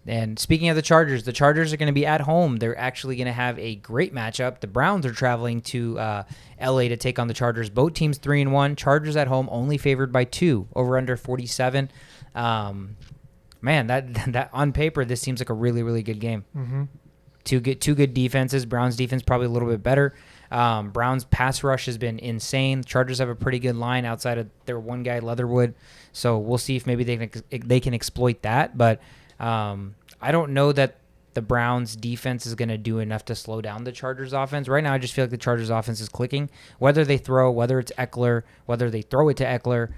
And speaking of the Chargers are going to be at home. They're actually going to have a great matchup. The Browns are traveling to LA to take on the Chargers. Both teams 3-1. Chargers at home, only favored by 2. Over under 47. man, that on paper, this seems like a really, really good game. Mm-hmm. Two good defenses. Browns defense probably a little bit better. Browns pass rush has been insane. Chargers have a pretty good line outside of their one guy Leatherwood. So we'll see if maybe they can exploit that. But I don't know that the Browns defense is going to do enough to slow down the Chargers offense. Right now, I just feel like the Chargers offense is clicking. Whether they throw, whether it's Eckler, whether they throw it to Eckler,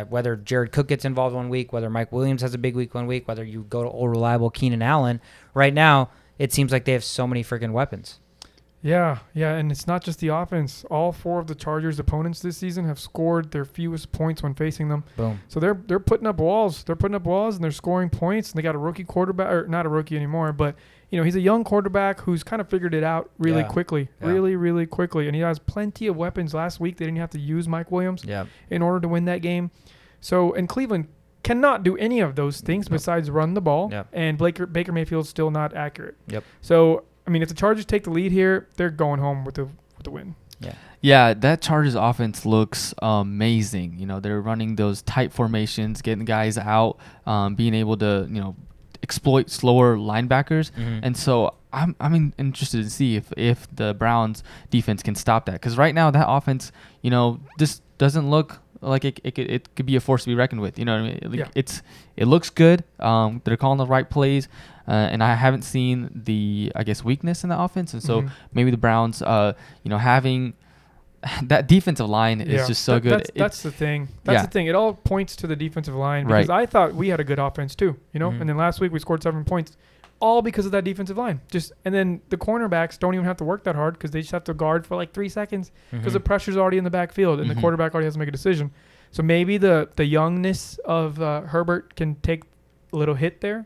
whether Jared Cook gets involved 1 week, whether Mike Williams has a big week 1 week, whether you go to old reliable Keenan Allen. Right now, it seems like they have so many freaking weapons. Yeah, and it's not just the offense. All 4 of the Chargers' opponents this season have scored their fewest points when facing them. Boom. So they're putting up walls. They're putting up walls, and they're scoring points. And they got a rookie quarterback, or not a rookie anymore, but he's a young quarterback who's kind of figured it out really quickly, really quickly. And he has plenty of weapons. Last week they didn't have to use Mike Williams in order to win that game. So, and Cleveland cannot do any of those things besides run the ball. And Baker Mayfield's still not accurate. So, I mean, if the Chargers take the lead here, they're going home with the win. Yeah, that Chargers offense looks amazing. They're running those tight formations, getting guys out, being able to, exploit slower linebackers. And so I'm interested to see if the Browns defense can stop that. Because right now that offense, just doesn't look like it could be a force to be reckoned with. You know what I mean? It looks good. They're calling the right plays. And I haven't seen the, weakness in the offense. And so maybe the Browns, having that defensive line is just so good. That's the thing. That's the thing. It all points to the defensive line because I thought we had a good offense too, And then last week we scored 7 points, all because of that defensive line. And then the cornerbacks don't even have to work that hard because they just have to guard for like 3 seconds because the pressure's already in the backfield and the quarterback already has to make a decision. So maybe the youngness of Herbert can take a little hit there.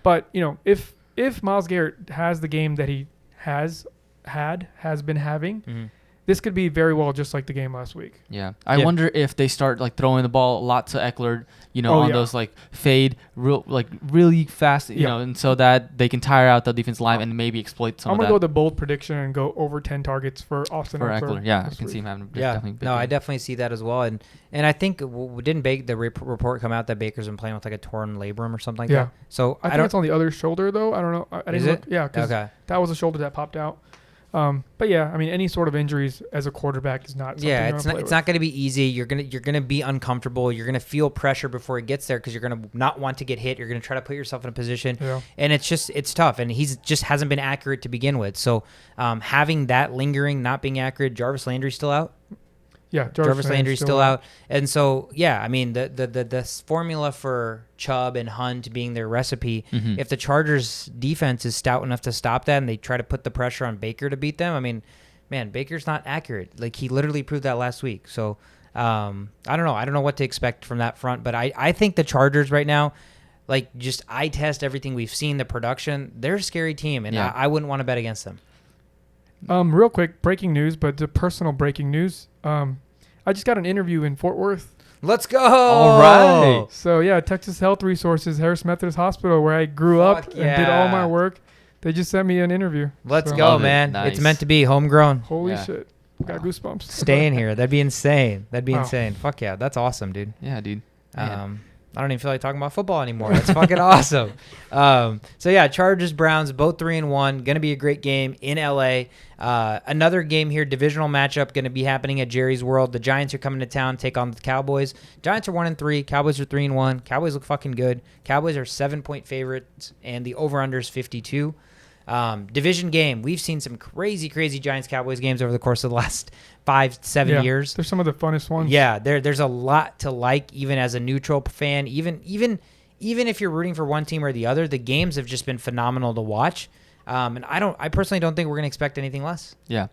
But if Myles Garrett has the game that he has been having. This could be very well just like the game last week. I wonder if they start throwing the ball a lot to Eckler, on those fade really fast, and so that they can tire out the defensive line and maybe exploit some of that. I'm going to go with the bold prediction and go over 10 targets for Austin Eckler. I can see him having definitely big game. I definitely see that as well. And I think didn't the report come out that Baker's been playing with a torn labrum or something like that? So I think it's on the other shoulder though. I don't know. I didn't look. Yeah, because that was a shoulder that popped out. But any sort of injuries as a quarterback is not something it's not going to be easy. You're gonna be uncomfortable. You're gonna feel pressure before it gets there because you're gonna not want to get hit. You're gonna try to put yourself in a position, and it's tough. And he's just hasn't been accurate to begin with. So having that lingering, not being accurate. Jarvis Landry's still out. Jarvis Landry's still out. And so, the formula for Chubb and Hunt being their recipe, if the Chargers defense is stout enough to stop that and they try to put the pressure on Baker to beat them, Baker's not accurate. He literally proved that last week. So, I don't know. I don't know what to expect from that front, but I think the Chargers right now, just eye test everything we've seen, the production, they're a scary team, and I wouldn't want to bet against them. Real quick, breaking news, but the personal breaking news. I just got an interview in Fort Worth. Let's go! All right. So Texas Health Resources, Harris Methodist Hospital, where I grew up and did all my work. They just sent me an interview. Let's go, man! Nice. It's meant to be homegrown. Holy shit! Got goosebumps. Staying here, that'd be insane. Insane. Fuck yeah, that's awesome, dude. Yeah, dude. I don't even feel like talking about football anymore. That's fucking awesome. Chargers, Browns, both 3-1. Going to be a great game in LA. Another game here, divisional matchup, going to be happening at Jerry's World. The Giants are coming to town, take on the Cowboys. Giants are 1-3. Cowboys are 3-1. Cowboys look fucking good. Cowboys are 7-point favorites, and the over/under is 52. Division game. We've seen some crazy Giants-Cowboys games over the course of the last 5-7 years. They're some of the funnest ones. Yeah, there's a lot to like, even as a neutral fan. Even if you're rooting for one team or the other, the games have just been phenomenal to watch. And I personally don't think we're going to expect anything less. Yeah.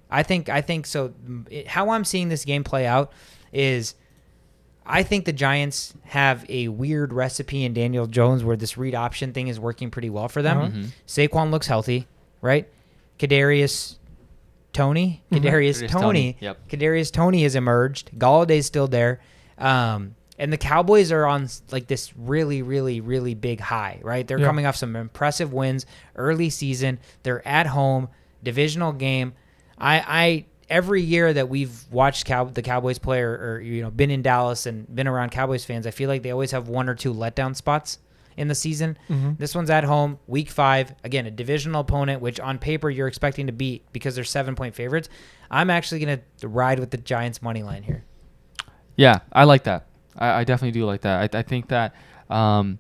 I think so. How I'm seeing this game play out is, I think the Giants have a weird recipe in Daniel Jones where this read option thing is working pretty well for them. Saquon looks healthy, right? Kadarius Toney Kadarius Toney has emerged. Galladay's still there. And the Cowboys are on this really, really, really big high, right? They're coming off some impressive wins early season. They're at home, divisional game. every year that we've watched the Cowboys play or been in Dallas and been around Cowboys fans, I feel like they always have one or two letdown spots in the season. This one's at home, week 5. Again, a divisional opponent, which on paper you're expecting to beat because they're 7-point favorites. I'm actually going to ride with the Giants money line here. Yeah, I like that. I definitely do like that. I think that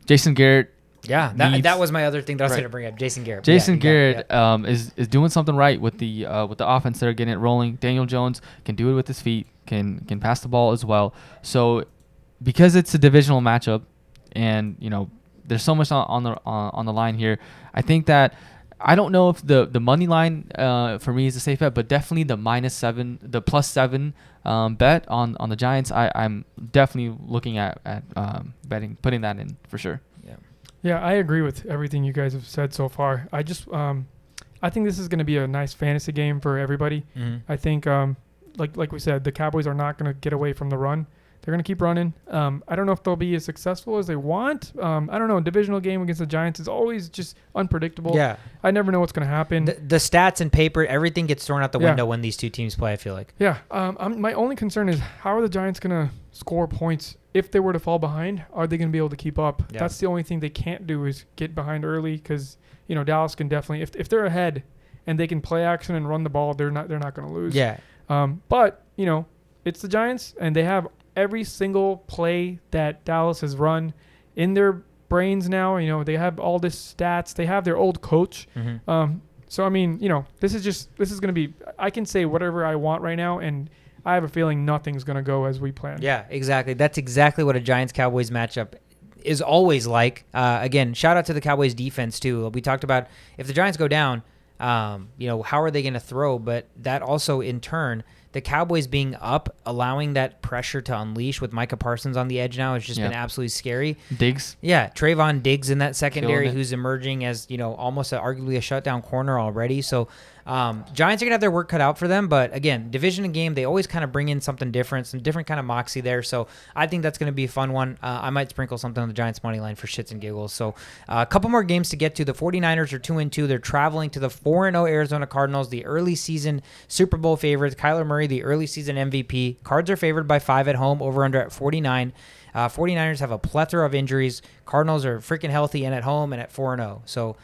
Jason Garrett. Yeah, that was my other thing that I was going to bring up. Jason Garrett. Garrett is doing something right with the offense. They're getting it rolling. Daniel Jones can do it with his feet. Can pass the ball as well. So because it's a divisional matchup, and there's so much on the line here, I think that I don't know if the money line for me is a safe bet, but definitely the -7, the +7 bet on the Giants. I'm definitely looking at putting that in for sure. Yeah, I agree with everything you guys have said so far. I just I think this is going to be a nice fantasy game for everybody. I think like we said, the Cowboys are not going to get away from the run. They're going to keep running. I don't know if they'll be as successful as they want. I don't know. A divisional game against the Giants is always just unpredictable. Yeah. I never know what's going to happen. The stats and paper, everything gets thrown out the window when these two teams play, I feel like. Yeah. My only concern is how are the Giants going to score points if they were to fall behind? Are they going to be able to keep up? Yeah. That's the only thing they can't do is get behind early because, Dallas can definitely, if they're ahead and they can play action and run the ball, they're not going to lose. Yeah. But, it's the Giants and they have every single play that Dallas has run in their brains now. They have all this stats. They have their old coach. So, I mean, this is going to be, I can say whatever I want right now, and I have a feeling nothing's going to go as we planned. Yeah, exactly. That's exactly what a Giants-Cowboys matchup is always like. Again, shout out to the Cowboys defense, too. We talked about if the Giants go down, how are they going to throw? But that also, in turn, the Cowboys being up, allowing that pressure to unleash with Micah Parsons on the edge now has just been absolutely scary. Diggs. Yeah, Trayvon Diggs in that secondary who's emerging as, almost arguably a shutdown corner already. So Giants are going to have their work cut out for them. But, again, division game, they always kind of bring in something different, some different kind of moxie there. So I think that's going to be a fun one. I might sprinkle something on the Giants money line for shits and giggles. So a couple more games to get to. The 49ers are 2-2. They're traveling to the 4-0 Arizona Cardinals, the early season Super Bowl favorites. Kyler Murray, the early season MVP. Cards are favored by 5 at home, over under at 49. 49ers have a plethora of injuries. Cardinals are freaking healthy and at home and at 4-0. So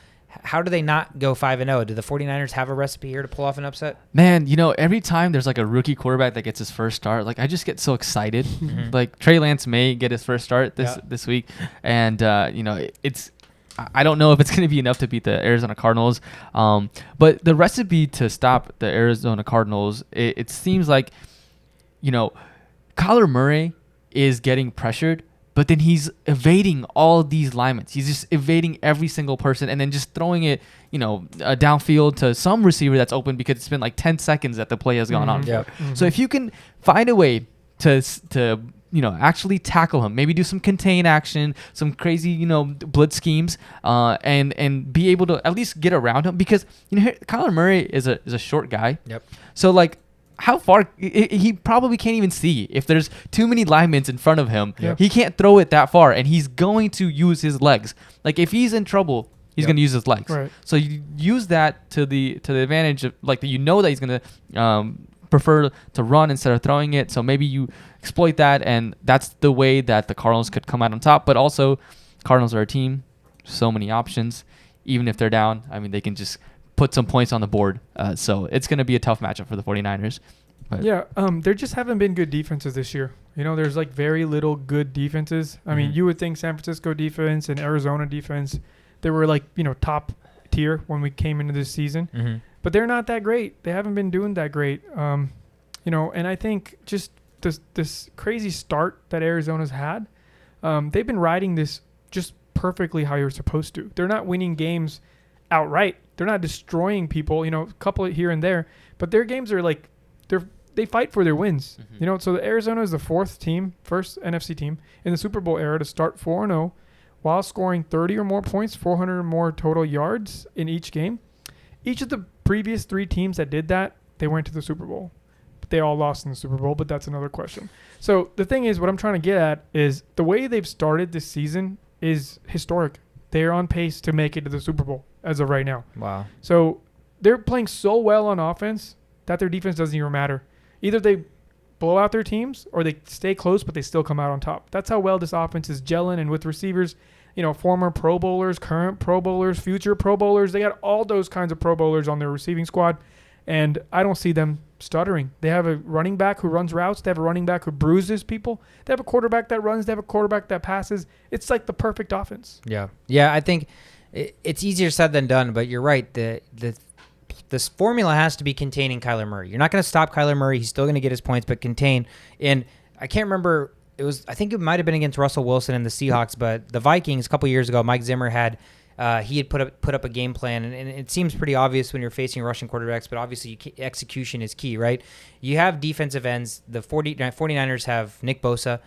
how do they not go 5-0? Do the 49ers have a recipe here to pull off an upset? Man, every time there's like a rookie quarterback that gets his first start, like I just get so excited. Like Trey Lance may get his first start this week, and it's I don't know if it's going to be enough to beat the Arizona Cardinals. But the recipe to stop the Arizona Cardinals, it seems like, Kyler Murray is getting pressured, but then he's evading all these linemen. He's just evading every single person and then just throwing it, downfield to some receiver that's open because it's been like 10 seconds that the play has gone on. Yep. So if you can find a way to actually tackle him, maybe do some contain action, some crazy, blitz schemes, and be able to at least get around him because, Kyler Murray is a short guy. Yep. So like, how far he probably can't even see if there's too many linemen in front of him. Yep. He can't throw it that far, and he's going to use his legs. Like if he's in trouble, he's going to use his legs. Right. So you use that to the advantage of that he's going to prefer to run instead of throwing it. So maybe you exploit that, and that's the way that the Cardinals could come out on top. But also, Cardinals are a team, so many options. Even if they're down, I mean, they can just put some points on the board. So it's going to be a tough matchup for the 49ers. But there just haven't been good defenses this year. There's like very little good defenses. I mean, you would think San Francisco defense and Arizona defense, they were like, top tier when we came into this season. But they're not that great. They haven't been doing that great. And I think just this crazy start that Arizona's had, they've been riding this just perfectly how you're supposed to. They're not winning games outright. They're not destroying people, a couple here and there, but their games are like they fight for their wins. So the Arizona is the first NFC team in the Super Bowl era to start 4-0 while scoring 30 or more points, 400 or more total yards in each game. Each of the previous 3 teams that did that, they went to the Super Bowl. But they all lost in the Super Bowl, but that's another question. So the thing is, what I'm trying to get at is the way they've started this season is historic. They're on pace to make it to the Super Bowl as of right now. Wow. So they're playing so well on offense that their defense doesn't even matter. Either they blow out their teams or they stay close, but they still come out on top. That's how well this offense is gelling. And with receivers, former Pro Bowlers, current Pro Bowlers, future Pro Bowlers, they got all those kinds of Pro Bowlers on their receiving squad. And I don't see them stuttering. They have a running back who runs routes. They have a running back who bruises people. They have a quarterback that runs. They have a quarterback that passes. It's like the perfect offense. Yeah. I think it's easier said than done, but you're right. This formula has to be containing Kyler Murray. You're not going to stop Kyler Murray. He's still going to get his points, but contain. And I can't remember. I think it might have been against Russell Wilson and the Seahawks, but the Vikings a couple years ago, Mike Zimmer had put up a game plan, and it seems pretty obvious when you're facing rushing quarterbacks, but obviously execution is key, right? You have defensive ends. The 49ers have Nick Bosa.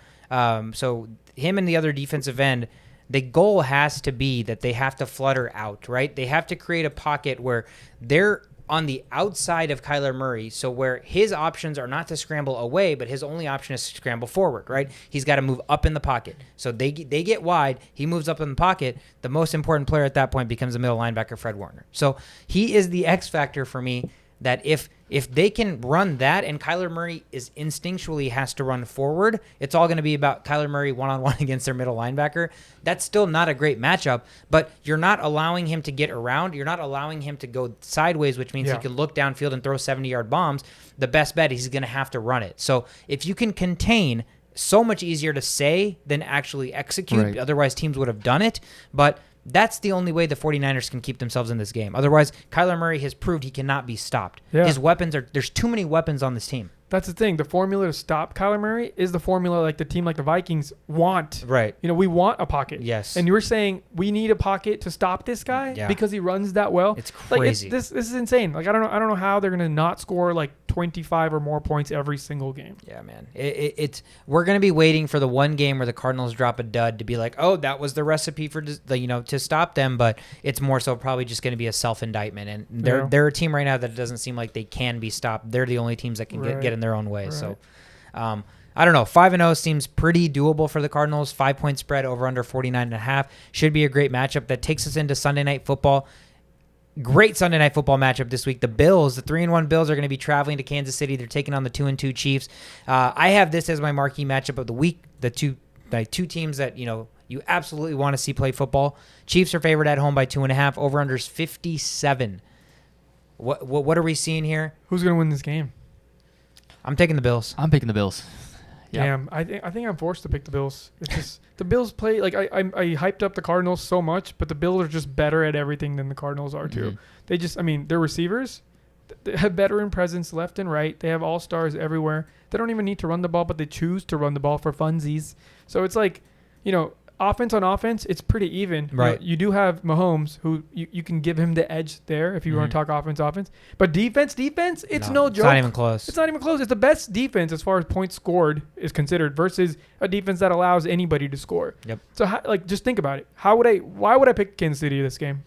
So him and the other defensive end, the goal has to be that they have to flutter out, right? They have to create a pocket where they're on the outside of Kyler Murray, so where his options are not to scramble away, but his only option is to scramble forward, right? He's got to move up in the pocket. So they get wide, he moves up in the pocket. The most important player at that point becomes the middle linebacker, Fred Warner. So he is the X factor for me, that if they can run that and Kyler Murray is instinctually has to run forward, it's all going to be about Kyler Murray one-on-one against their middle linebacker. That's still not a great matchup, but you're not allowing him to get around. You're not allowing him to go sideways, which means he can look downfield and throw 70-yard bombs. The best bet is he's going to have to run it. So if you can contain, so much easier to say than actually execute. Right. Otherwise, teams would have done it. But that's the only way the 49ers can keep themselves in this game. Otherwise, Kyler Murray has proved he cannot be stopped. Yeah. His weapons there's too many weapons on this team. That's the thing. The formula to stop Kyler Murray is the formula like the team like the Vikings want. Right. We want a pocket. Yes. And you were saying we need a pocket to stop this guy because he runs that well. It's crazy. This is insane. Like I don't know how they're gonna not score like 25 or more points every single game. Yeah, man. We're gonna be waiting for the one game where the Cardinals drop a dud to be like, oh, that was the recipe for to stop them. But it's more so probably just gonna be a self-indictment. And they're a team right now that doesn't seem like they can be stopped. They're the only teams that can get in their own way. Right. So, I don't know. 5-0 seems pretty doable for the Cardinals. 5-point spread over under 49.5 should be a great matchup. That takes us into Sunday Night Football. Great Sunday Night Football matchup this week. The Bills, the 3-1 Bills, are going to be traveling to Kansas City. They're taking on the 2-2 Chiefs. I have this as my marquee matchup of the week. The two teams that you absolutely want to see play football. Chiefs are favored at home by 2.5. Over unders 57. What are we seeing here? Who's going to win this game? I'm taking the Bills. I'm picking the Bills. Yep. Damn, I think I'm forced to pick the Bills. It's just the Bills play like I hyped up the Cardinals so much, but the Bills are just better at everything than the Cardinals are too. They just, their receivers, they have veteran presence left and right. They have all stars everywhere. They don't even need to run the ball, but they choose to run the ball for funsies. So it's like, offense on offense, it's pretty even. Right. You do have Mahomes, who you can give him the edge there if you want to talk offense. But defense, it's no joke. It's not even close. It's not even close. It's the best defense as far as points scored is considered versus a defense that allows anybody to score. Yep. So just think about it. Why would I pick Kansas City this game?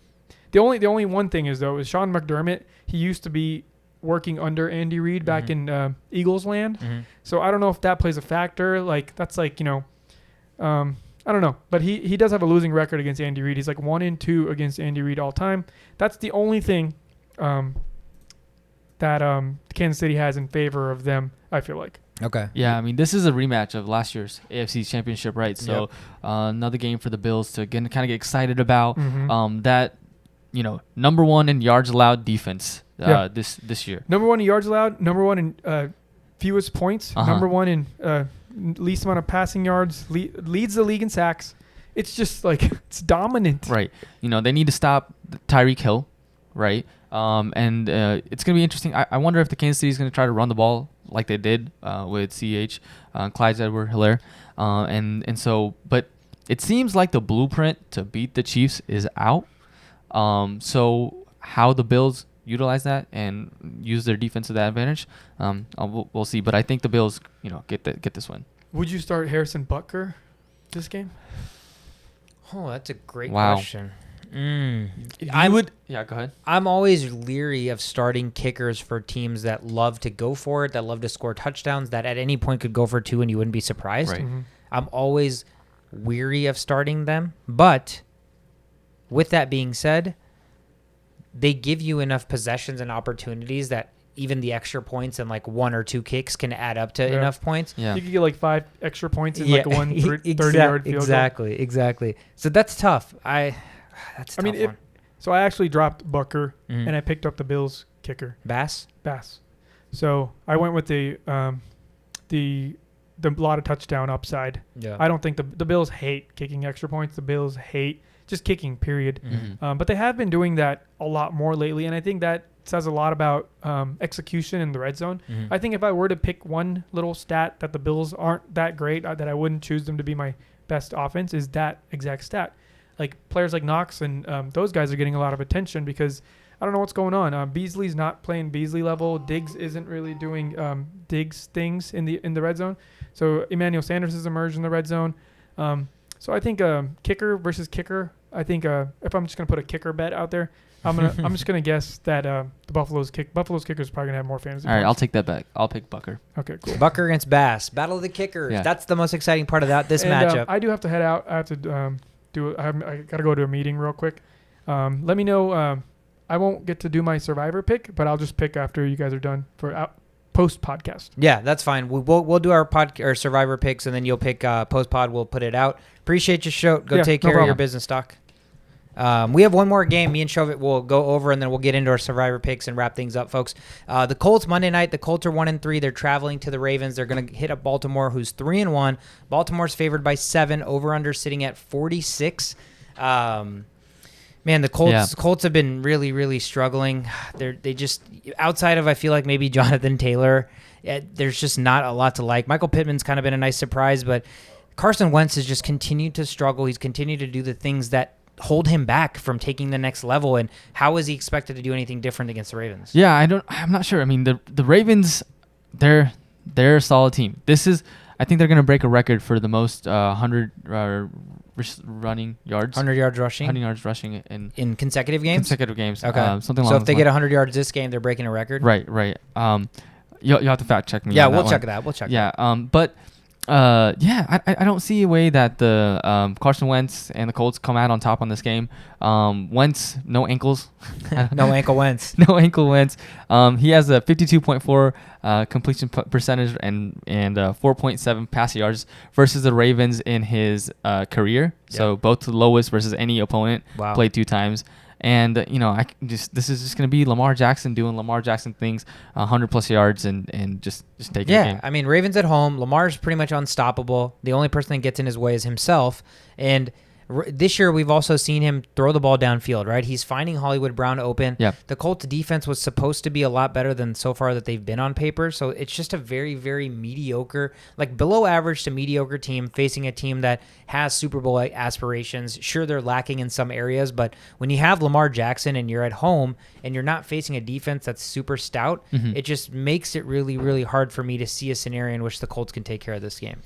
The only one thing is Sean McDermott, he used to be working under Andy Reid back in Eagles land. So I don't know if that plays a factor. Like that's like, I don't know, but he does have a losing record against Andy Reid. He's like 1-2 against Andy Reid all time. That's the only thing that Kansas City has in favor of them, I feel like. Okay. Yeah, this is a rematch of last year's AFC Championship, right? So another game for the Bills to kind of get excited about. That, number one in yards allowed defense this year. Number one in yards allowed, number one in fewest points, number one in least amount of passing yards, leads the league in sacks. It's just like it's dominant. Right. They need to stop Tyreek Hill, right? And it's going to be interesting. I wonder if the Kansas City is going to try to run the ball like they did with CH, Clyde Edwards-Helaire. And so, but it seems like the blueprint to beat the Chiefs is out. So how the Bills utilize that and use their defense to that advantage, we'll see. But I think the Bills, get this win. Would you start Harrison Butker this game? Oh, that's a great question. I would. Yeah, go ahead. I'm always leery of starting kickers for teams that love to go for it, that love to score touchdowns, that at any point could go for 2 and you wouldn't be surprised. Right. I'm always weary of starting them. But with that being said, they give you enough possessions and opportunities that even the extra points and like 1 or 2 kicks can add up to enough points. Yeah. You could get like 5 extra points in like a 30-yard field goal. Exactly. So that's tough. That's a tough one. So I actually dropped Bucker and I picked up the Bills kicker. Bass. So I went with the lot of touchdown upside. Yeah. I don't think the Bills hate kicking extra points. The Bills hate just kicking, period. Mm-hmm. But they have been doing that a lot more lately, and I think that says a lot about execution in the red zone. Mm-hmm. I think if I were to pick one little stat that the Bills aren't that great, that I wouldn't choose them to be my best offense, is that exact stat. Like players like Knox and those guys are getting a lot of attention because I don't know what's going on. Beasley's not playing Beasley level. Diggs isn't really doing Diggs things in the red zone. So Emmanuel Sanders has emerged in the red zone. So I think kicker versus kicker. I think if I'm just gonna put a kicker bet out there, I'm just gonna guess that the Buffalo's kicker is probably gonna have more fantasy. All right, points. I'll take that back. I'll pick Bucker. Okay, cool. Bucker against Bass. Battle of the kickers. Yeah. That's the most exciting part of this And, matchup. I do have to head out. I have to I gotta go to a meeting real quick. Let me know. I won't get to do my survivor pick, but I'll just pick after you guys are done for post podcast. Yeah, that's fine. We'll do our survivor picks, and then you'll pick post pod. We'll put it out. Appreciate your show. Go take care of your business, Doc. We have one more game. Me and Shovit will go over, and then we'll get into our survivor picks and wrap things up, folks. The Colts Monday night. The Colts are 1-3. They're traveling to the Ravens. They're going to hit up Baltimore, who's 3-1. Baltimore's favored by 7. Over under sitting at 46. Man, the Colts have been really, really struggling. They just outside of I feel like maybe Jonathan Taylor, there's just not a lot to like. Michael Pittman's kind of been a nice surprise, but Carson Wentz has just continued to struggle. He's continued to do the things that hold him back from taking the next level. And how is he expected to do anything different against the Ravens? Yeah, I'm not sure. I mean, the Ravens, they're a solid team. I think they're going to break a record for the most 100 running yards. 100 yards rushing. 100 yards rushing in consecutive games. Okay. Something so if they get 100 yards this game, they're breaking a record. Right. You'll have to fact check me. Yeah, on we'll that check one. that. We'll check. Yeah. I don't see a way that the Carson Wentz and the Colts come out on top on this game. Wentz, no ankles. No ankle Wentz. No ankle Wentz. He has a 52.4 completion percentage and 4.7 pass yards versus the Ravens in his career. Yeah. So both the lowest versus any opponent. Wow. Played 2 times. And this is just gonna be Lamar Jackson doing Lamar Jackson things, 100+ yards and just take it. Yeah, I mean Ravens at home. Lamar's pretty much unstoppable. The only person that gets in his way is himself. And this year we've also seen him throw the ball downfield. Right, he's finding Hollywood Brown open. Yeah. The Colts defense was supposed to be a lot better than so far that they've been on paper. So it's just a very, very mediocre, like below average to mediocre team facing a team that has Super Bowl aspirations. Sure, they're lacking in some areas, but when you have Lamar Jackson and you're at home and you're not facing a defense that's super stout, it just makes it really, really hard for me to see a scenario in which the Colts can take care of this game.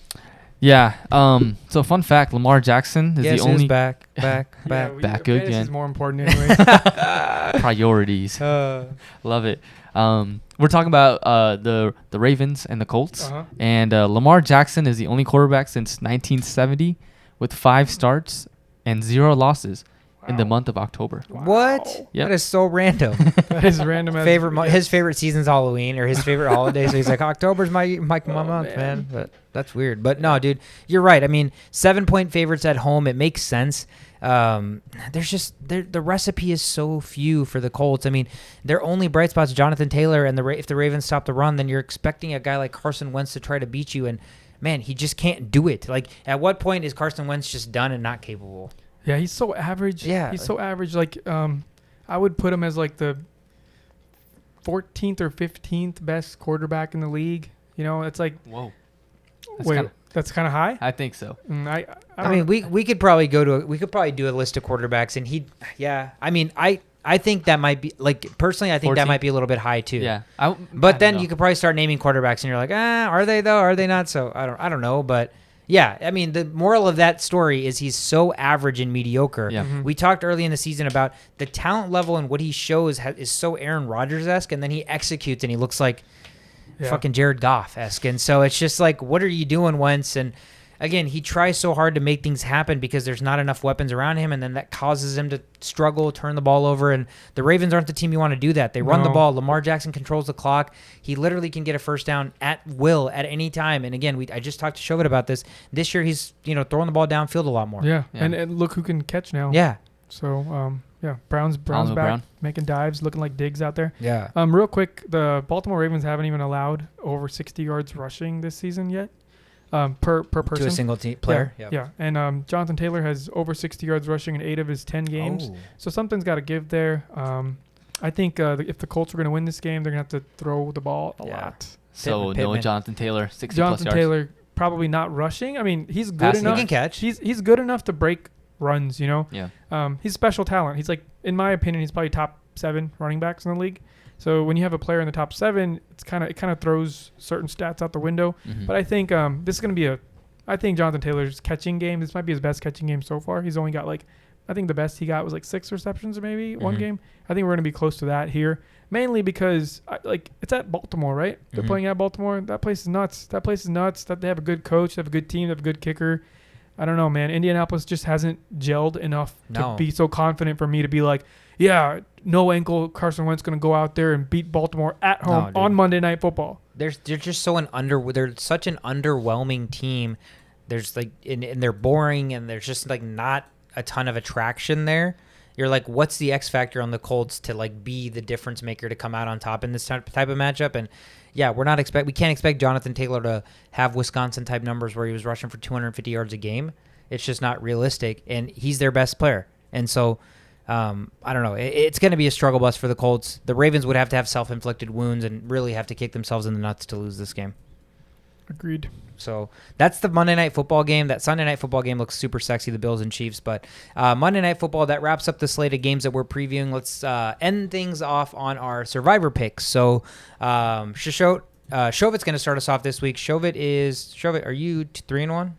Yeah. So fun fact: Lamar Jackson is the only back back again. Is more important anyway. Priorities. Love it. We're talking about the Ravens and the Colts, and Lamar Jackson is the only quarterback since 1970 with 5 starts and 0 losses in the month of October. Wow. What? Yep. That is so random. That is random. His favorite season's Halloween or his favorite holiday, so he's like, October's my month, man. But that's weird. But no, dude, you're right. I mean, 7-point favorites at home, it makes sense. There's just the recipe is so few for the Colts. I mean, their only bright spots, Jonathan Taylor, and if the Ravens stop the run, then you're expecting a guy like Carson Wentz to try to beat you, and man, he just can't do it. Like, at what point is Carson Wentz just done and not capable? Yeah, he's so average. Yeah. He's so average. Like, I would put him as like the 14th or 15th best quarterback in the league. You know, it's like, whoa. That's kind of high? I think so. I mean, we could probably do a list of quarterbacks, and I think that might be, like, personally, I think 14? That might be a little bit high too. Yeah. But then you could probably start naming quarterbacks, and you're like, are they though? Are they not? So I don't know, but. Yeah, I mean, the moral of that story is he's so average and mediocre. Yeah. Mm-hmm. We talked early in the season about the talent level and what he shows is so Aaron Rodgers-esque, and then he executes and he looks like fucking Jared Goff-esque. And so it's just like, what are you doing, Wentz? And again, he tries so hard to make things happen because there's not enough weapons around him, and then that causes him to struggle, turn the ball over. And the Ravens aren't the team you want to do that. They run the ball. Lamar Jackson controls the clock. He literally can get a first down at will at any time. And again, I just talked to Shashowt about this. This year, he's throwing the ball downfield a lot more. Yeah. And look who can catch now. Yeah. So Brown's back, Brown. making dives, looking like Diggs out there. Yeah. Real quick, the Baltimore Ravens haven't even allowed over 60 yards rushing this season yet. Per person. To a single team player. Yeah. And Jonathan Taylor has over 60 yards rushing in 8 of his 10 games. Oh. So something's got to give there. I think if the Colts are going to win this game, they're going to have to throw the ball a lot. So Pittman. no Jonathan Taylor, 60 plus Jonathan yards. Taylor probably not rushing. I mean, he's good Passing. enough. He can catch. He's good enough to break runs, Yeah. He's special talent. He's like, in my opinion, he's probably top 7 running backs in the league. So when you have a player in the top 7, it kind of throws certain stats out the window. Mm-hmm. But I think this is going to be I think Jonathan Taylor's catching game, this might be his best catching game so far. He's only got I think the best he got was 6 receptions or maybe one game. I think we're going to be close to that here, mainly because it's at Baltimore, right? They're playing at Baltimore. That place is nuts. That they have a good coach, they have a good team, they have a good kicker. I don't know, man. Indianapolis just hasn't gelled enough to be so confident for me to be like, yeah, no ankle Carson Wentz going to go out there and beat Baltimore at home on Monday Night Football. They're just they're such an underwhelming team. There's and they're boring, and there's just not a ton of attraction there. You're like, what's the X factor on the Colts to be the difference maker to come out on top in this type of matchup? And yeah, we can't expect Jonathan Taylor to have Wisconsin type numbers where he was rushing for 250 yards a game. It's just not realistic, and he's their best player. And so I don't know. It's going to be a struggle bus for the Colts. The Ravens would have to have self-inflicted wounds and really have to kick themselves in the nuts to lose this game. Agreed. So that's the Monday Night Football game. That Sunday Night Football game looks super sexy, the Bills and Chiefs. But Monday Night Football, that wraps up the slate of games that we're previewing. Let's end things off on our Survivor picks. So Shashowt, Shovit's going to start us off this week. Shovit, are you 3-1?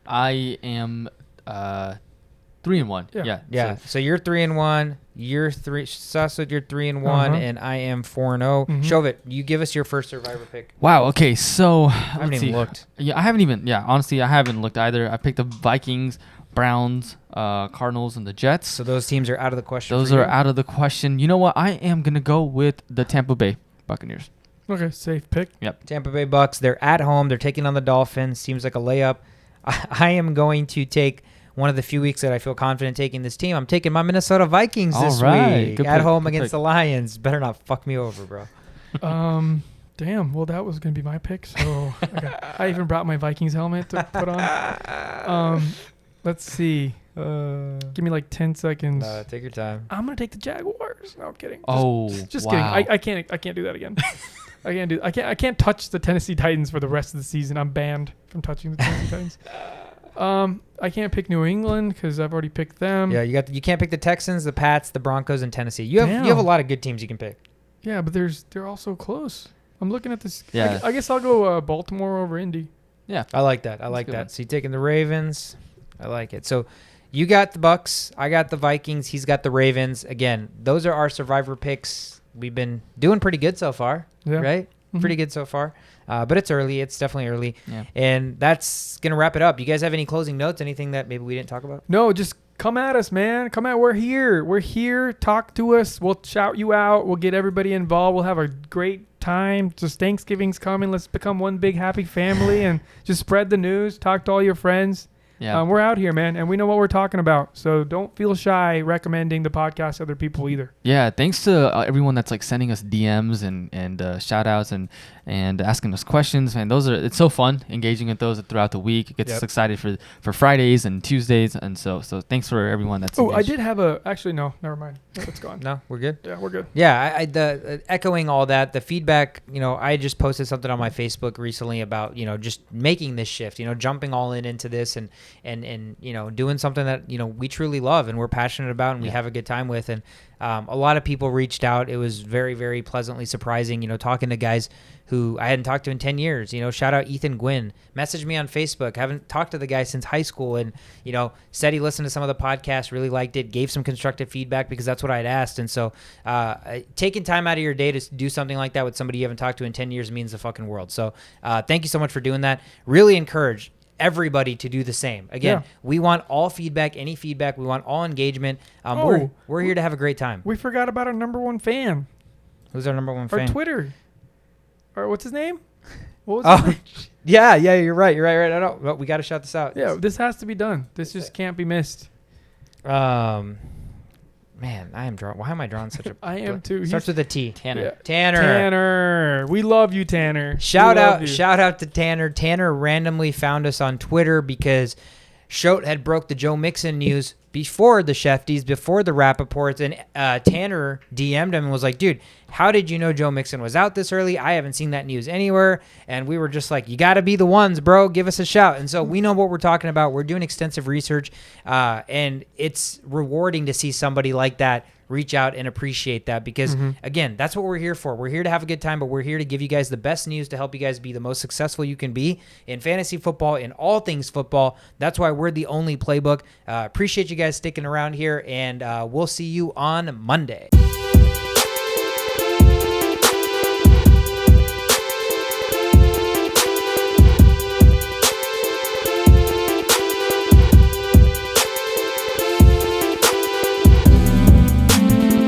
I am 3-1. Yeah. So you're 3-1. You're Sasud, you're 3-1, and I am 4-0. Shovit, you give us your first Survivor pick. Wow. Okay. So I haven't even looked. Yeah, I haven't even. Yeah, honestly, I haven't looked either. I picked the Vikings, Browns, Cardinals, and the Jets. So those teams are out of the question. Those are out of the question. You know what? I am gonna go with the Tampa Bay Buccaneers. Okay, safe pick. Yep. Tampa Bay Bucs. They're at home. They're taking on the Dolphins. Seems like a layup. I am going to take one of the few weeks that I feel confident taking this team. I'm taking my Minnesota Vikings this week Good at pick. home against the Lions. Better not fuck me over, bro. Damn. Well, that was gonna be my pick. So I even brought my Vikings helmet to put on. Let's see. Give me 10 seconds. Take your time. I'm gonna take the Jaguars. No, I'm kidding. Just wow. kidding. I can't do that again. I can't touch the Tennessee Titans for the rest of the season. I'm banned from touching the Tennessee Titans. I can't pick New England because I've already picked them. Yeah, you can't pick the Texans, the Pats, the Broncos, and Tennessee. You have a lot of good teams you can pick. Yeah, but they're all so close. I'm looking at this. Yeah. I guess I'll go Baltimore over Indy. Yeah, I like that. So you're taking the Ravens. I like it. So you got the Bucs. I got the Vikings. He's got the Ravens. Again, those are our Survivor picks. We've been doing pretty good so far, right? Mm-hmm. Pretty good so far. But it's early. It's definitely early. Yeah. And that's going to wrap it up. You guys have any closing notes? Anything that maybe we didn't talk about? No, just come at us, man. We're here. We're here. Talk to us. We'll shout you out. We'll get everybody involved. We'll have a great time. Just Thanksgiving's coming. Let's become one big happy family and just spread the news. Talk to all your friends. Yeah. We're out here, man, and we know what we're talking about. So don't feel shy recommending the podcast to other people either. Yeah, thanks to everyone that's sending us DMs and shout outs and asking us questions. Man, it's so fun engaging with those throughout the week. It gets us excited for Fridays and Tuesdays, and so thanks for everyone that's engaged. I did have actually no, never mind. It's gone. No, we're good. Yeah, we're good. Yeah, echoing all that, the feedback, I just posted something on my Facebook recently about, just making this shift, jumping all into this and doing something that, we truly love and we're passionate about and we have a good time with. And a lot of people reached out. It was very, very pleasantly surprising, talking to guys who I hadn't talked to in 10 years. Shout out Ethan Gwynn. Messaged me on Facebook. Haven't talked to the guy since high school and, said he listened to some of the podcasts, really liked it, gave some constructive feedback because that's what I'd asked. And so taking time out of your day to do something like that with somebody you haven't talked to in 10 years means the fucking world. So thank you so much for doing that. Really encouraged everybody to do the same. Again, we want all feedback, any feedback. We want all engagement. We're here to have a great time. We forgot about our number one fan. Who's our number one fan? Our Twitter. Or what's his name? What was his name? Yeah, you're right. I don't. Well, we got to shout this out. Yeah, this has to be done. This just can't be missed. Man, I am drawing. Why am I drawing such a? I am too. Starts with a T. Tanner. Yeah. Tanner. Tanner. We love you, Tanner. Shout out to Tanner. Tanner randomly found us on Twitter because Shashowt had broke the Joe Mixon news before the Shefties, before the Rappaports, and Tanner DM'd him and was like, dude, how did you know Joe Mixon was out this early? I haven't seen that news anywhere. And we were just like, you got to be the ones, bro. Give us a shout. And so we know what we're talking about. We're doing extensive research, and it's rewarding to see somebody like that reach out and appreciate that because, again, that's what we're here for. We're here to have a good time, but we're here to give you guys the best news to help you guys be the most successful you can be in fantasy football, in all things football. That's why we're the only playbook. Appreciate you guys sticking around here, and we'll see you on Monday.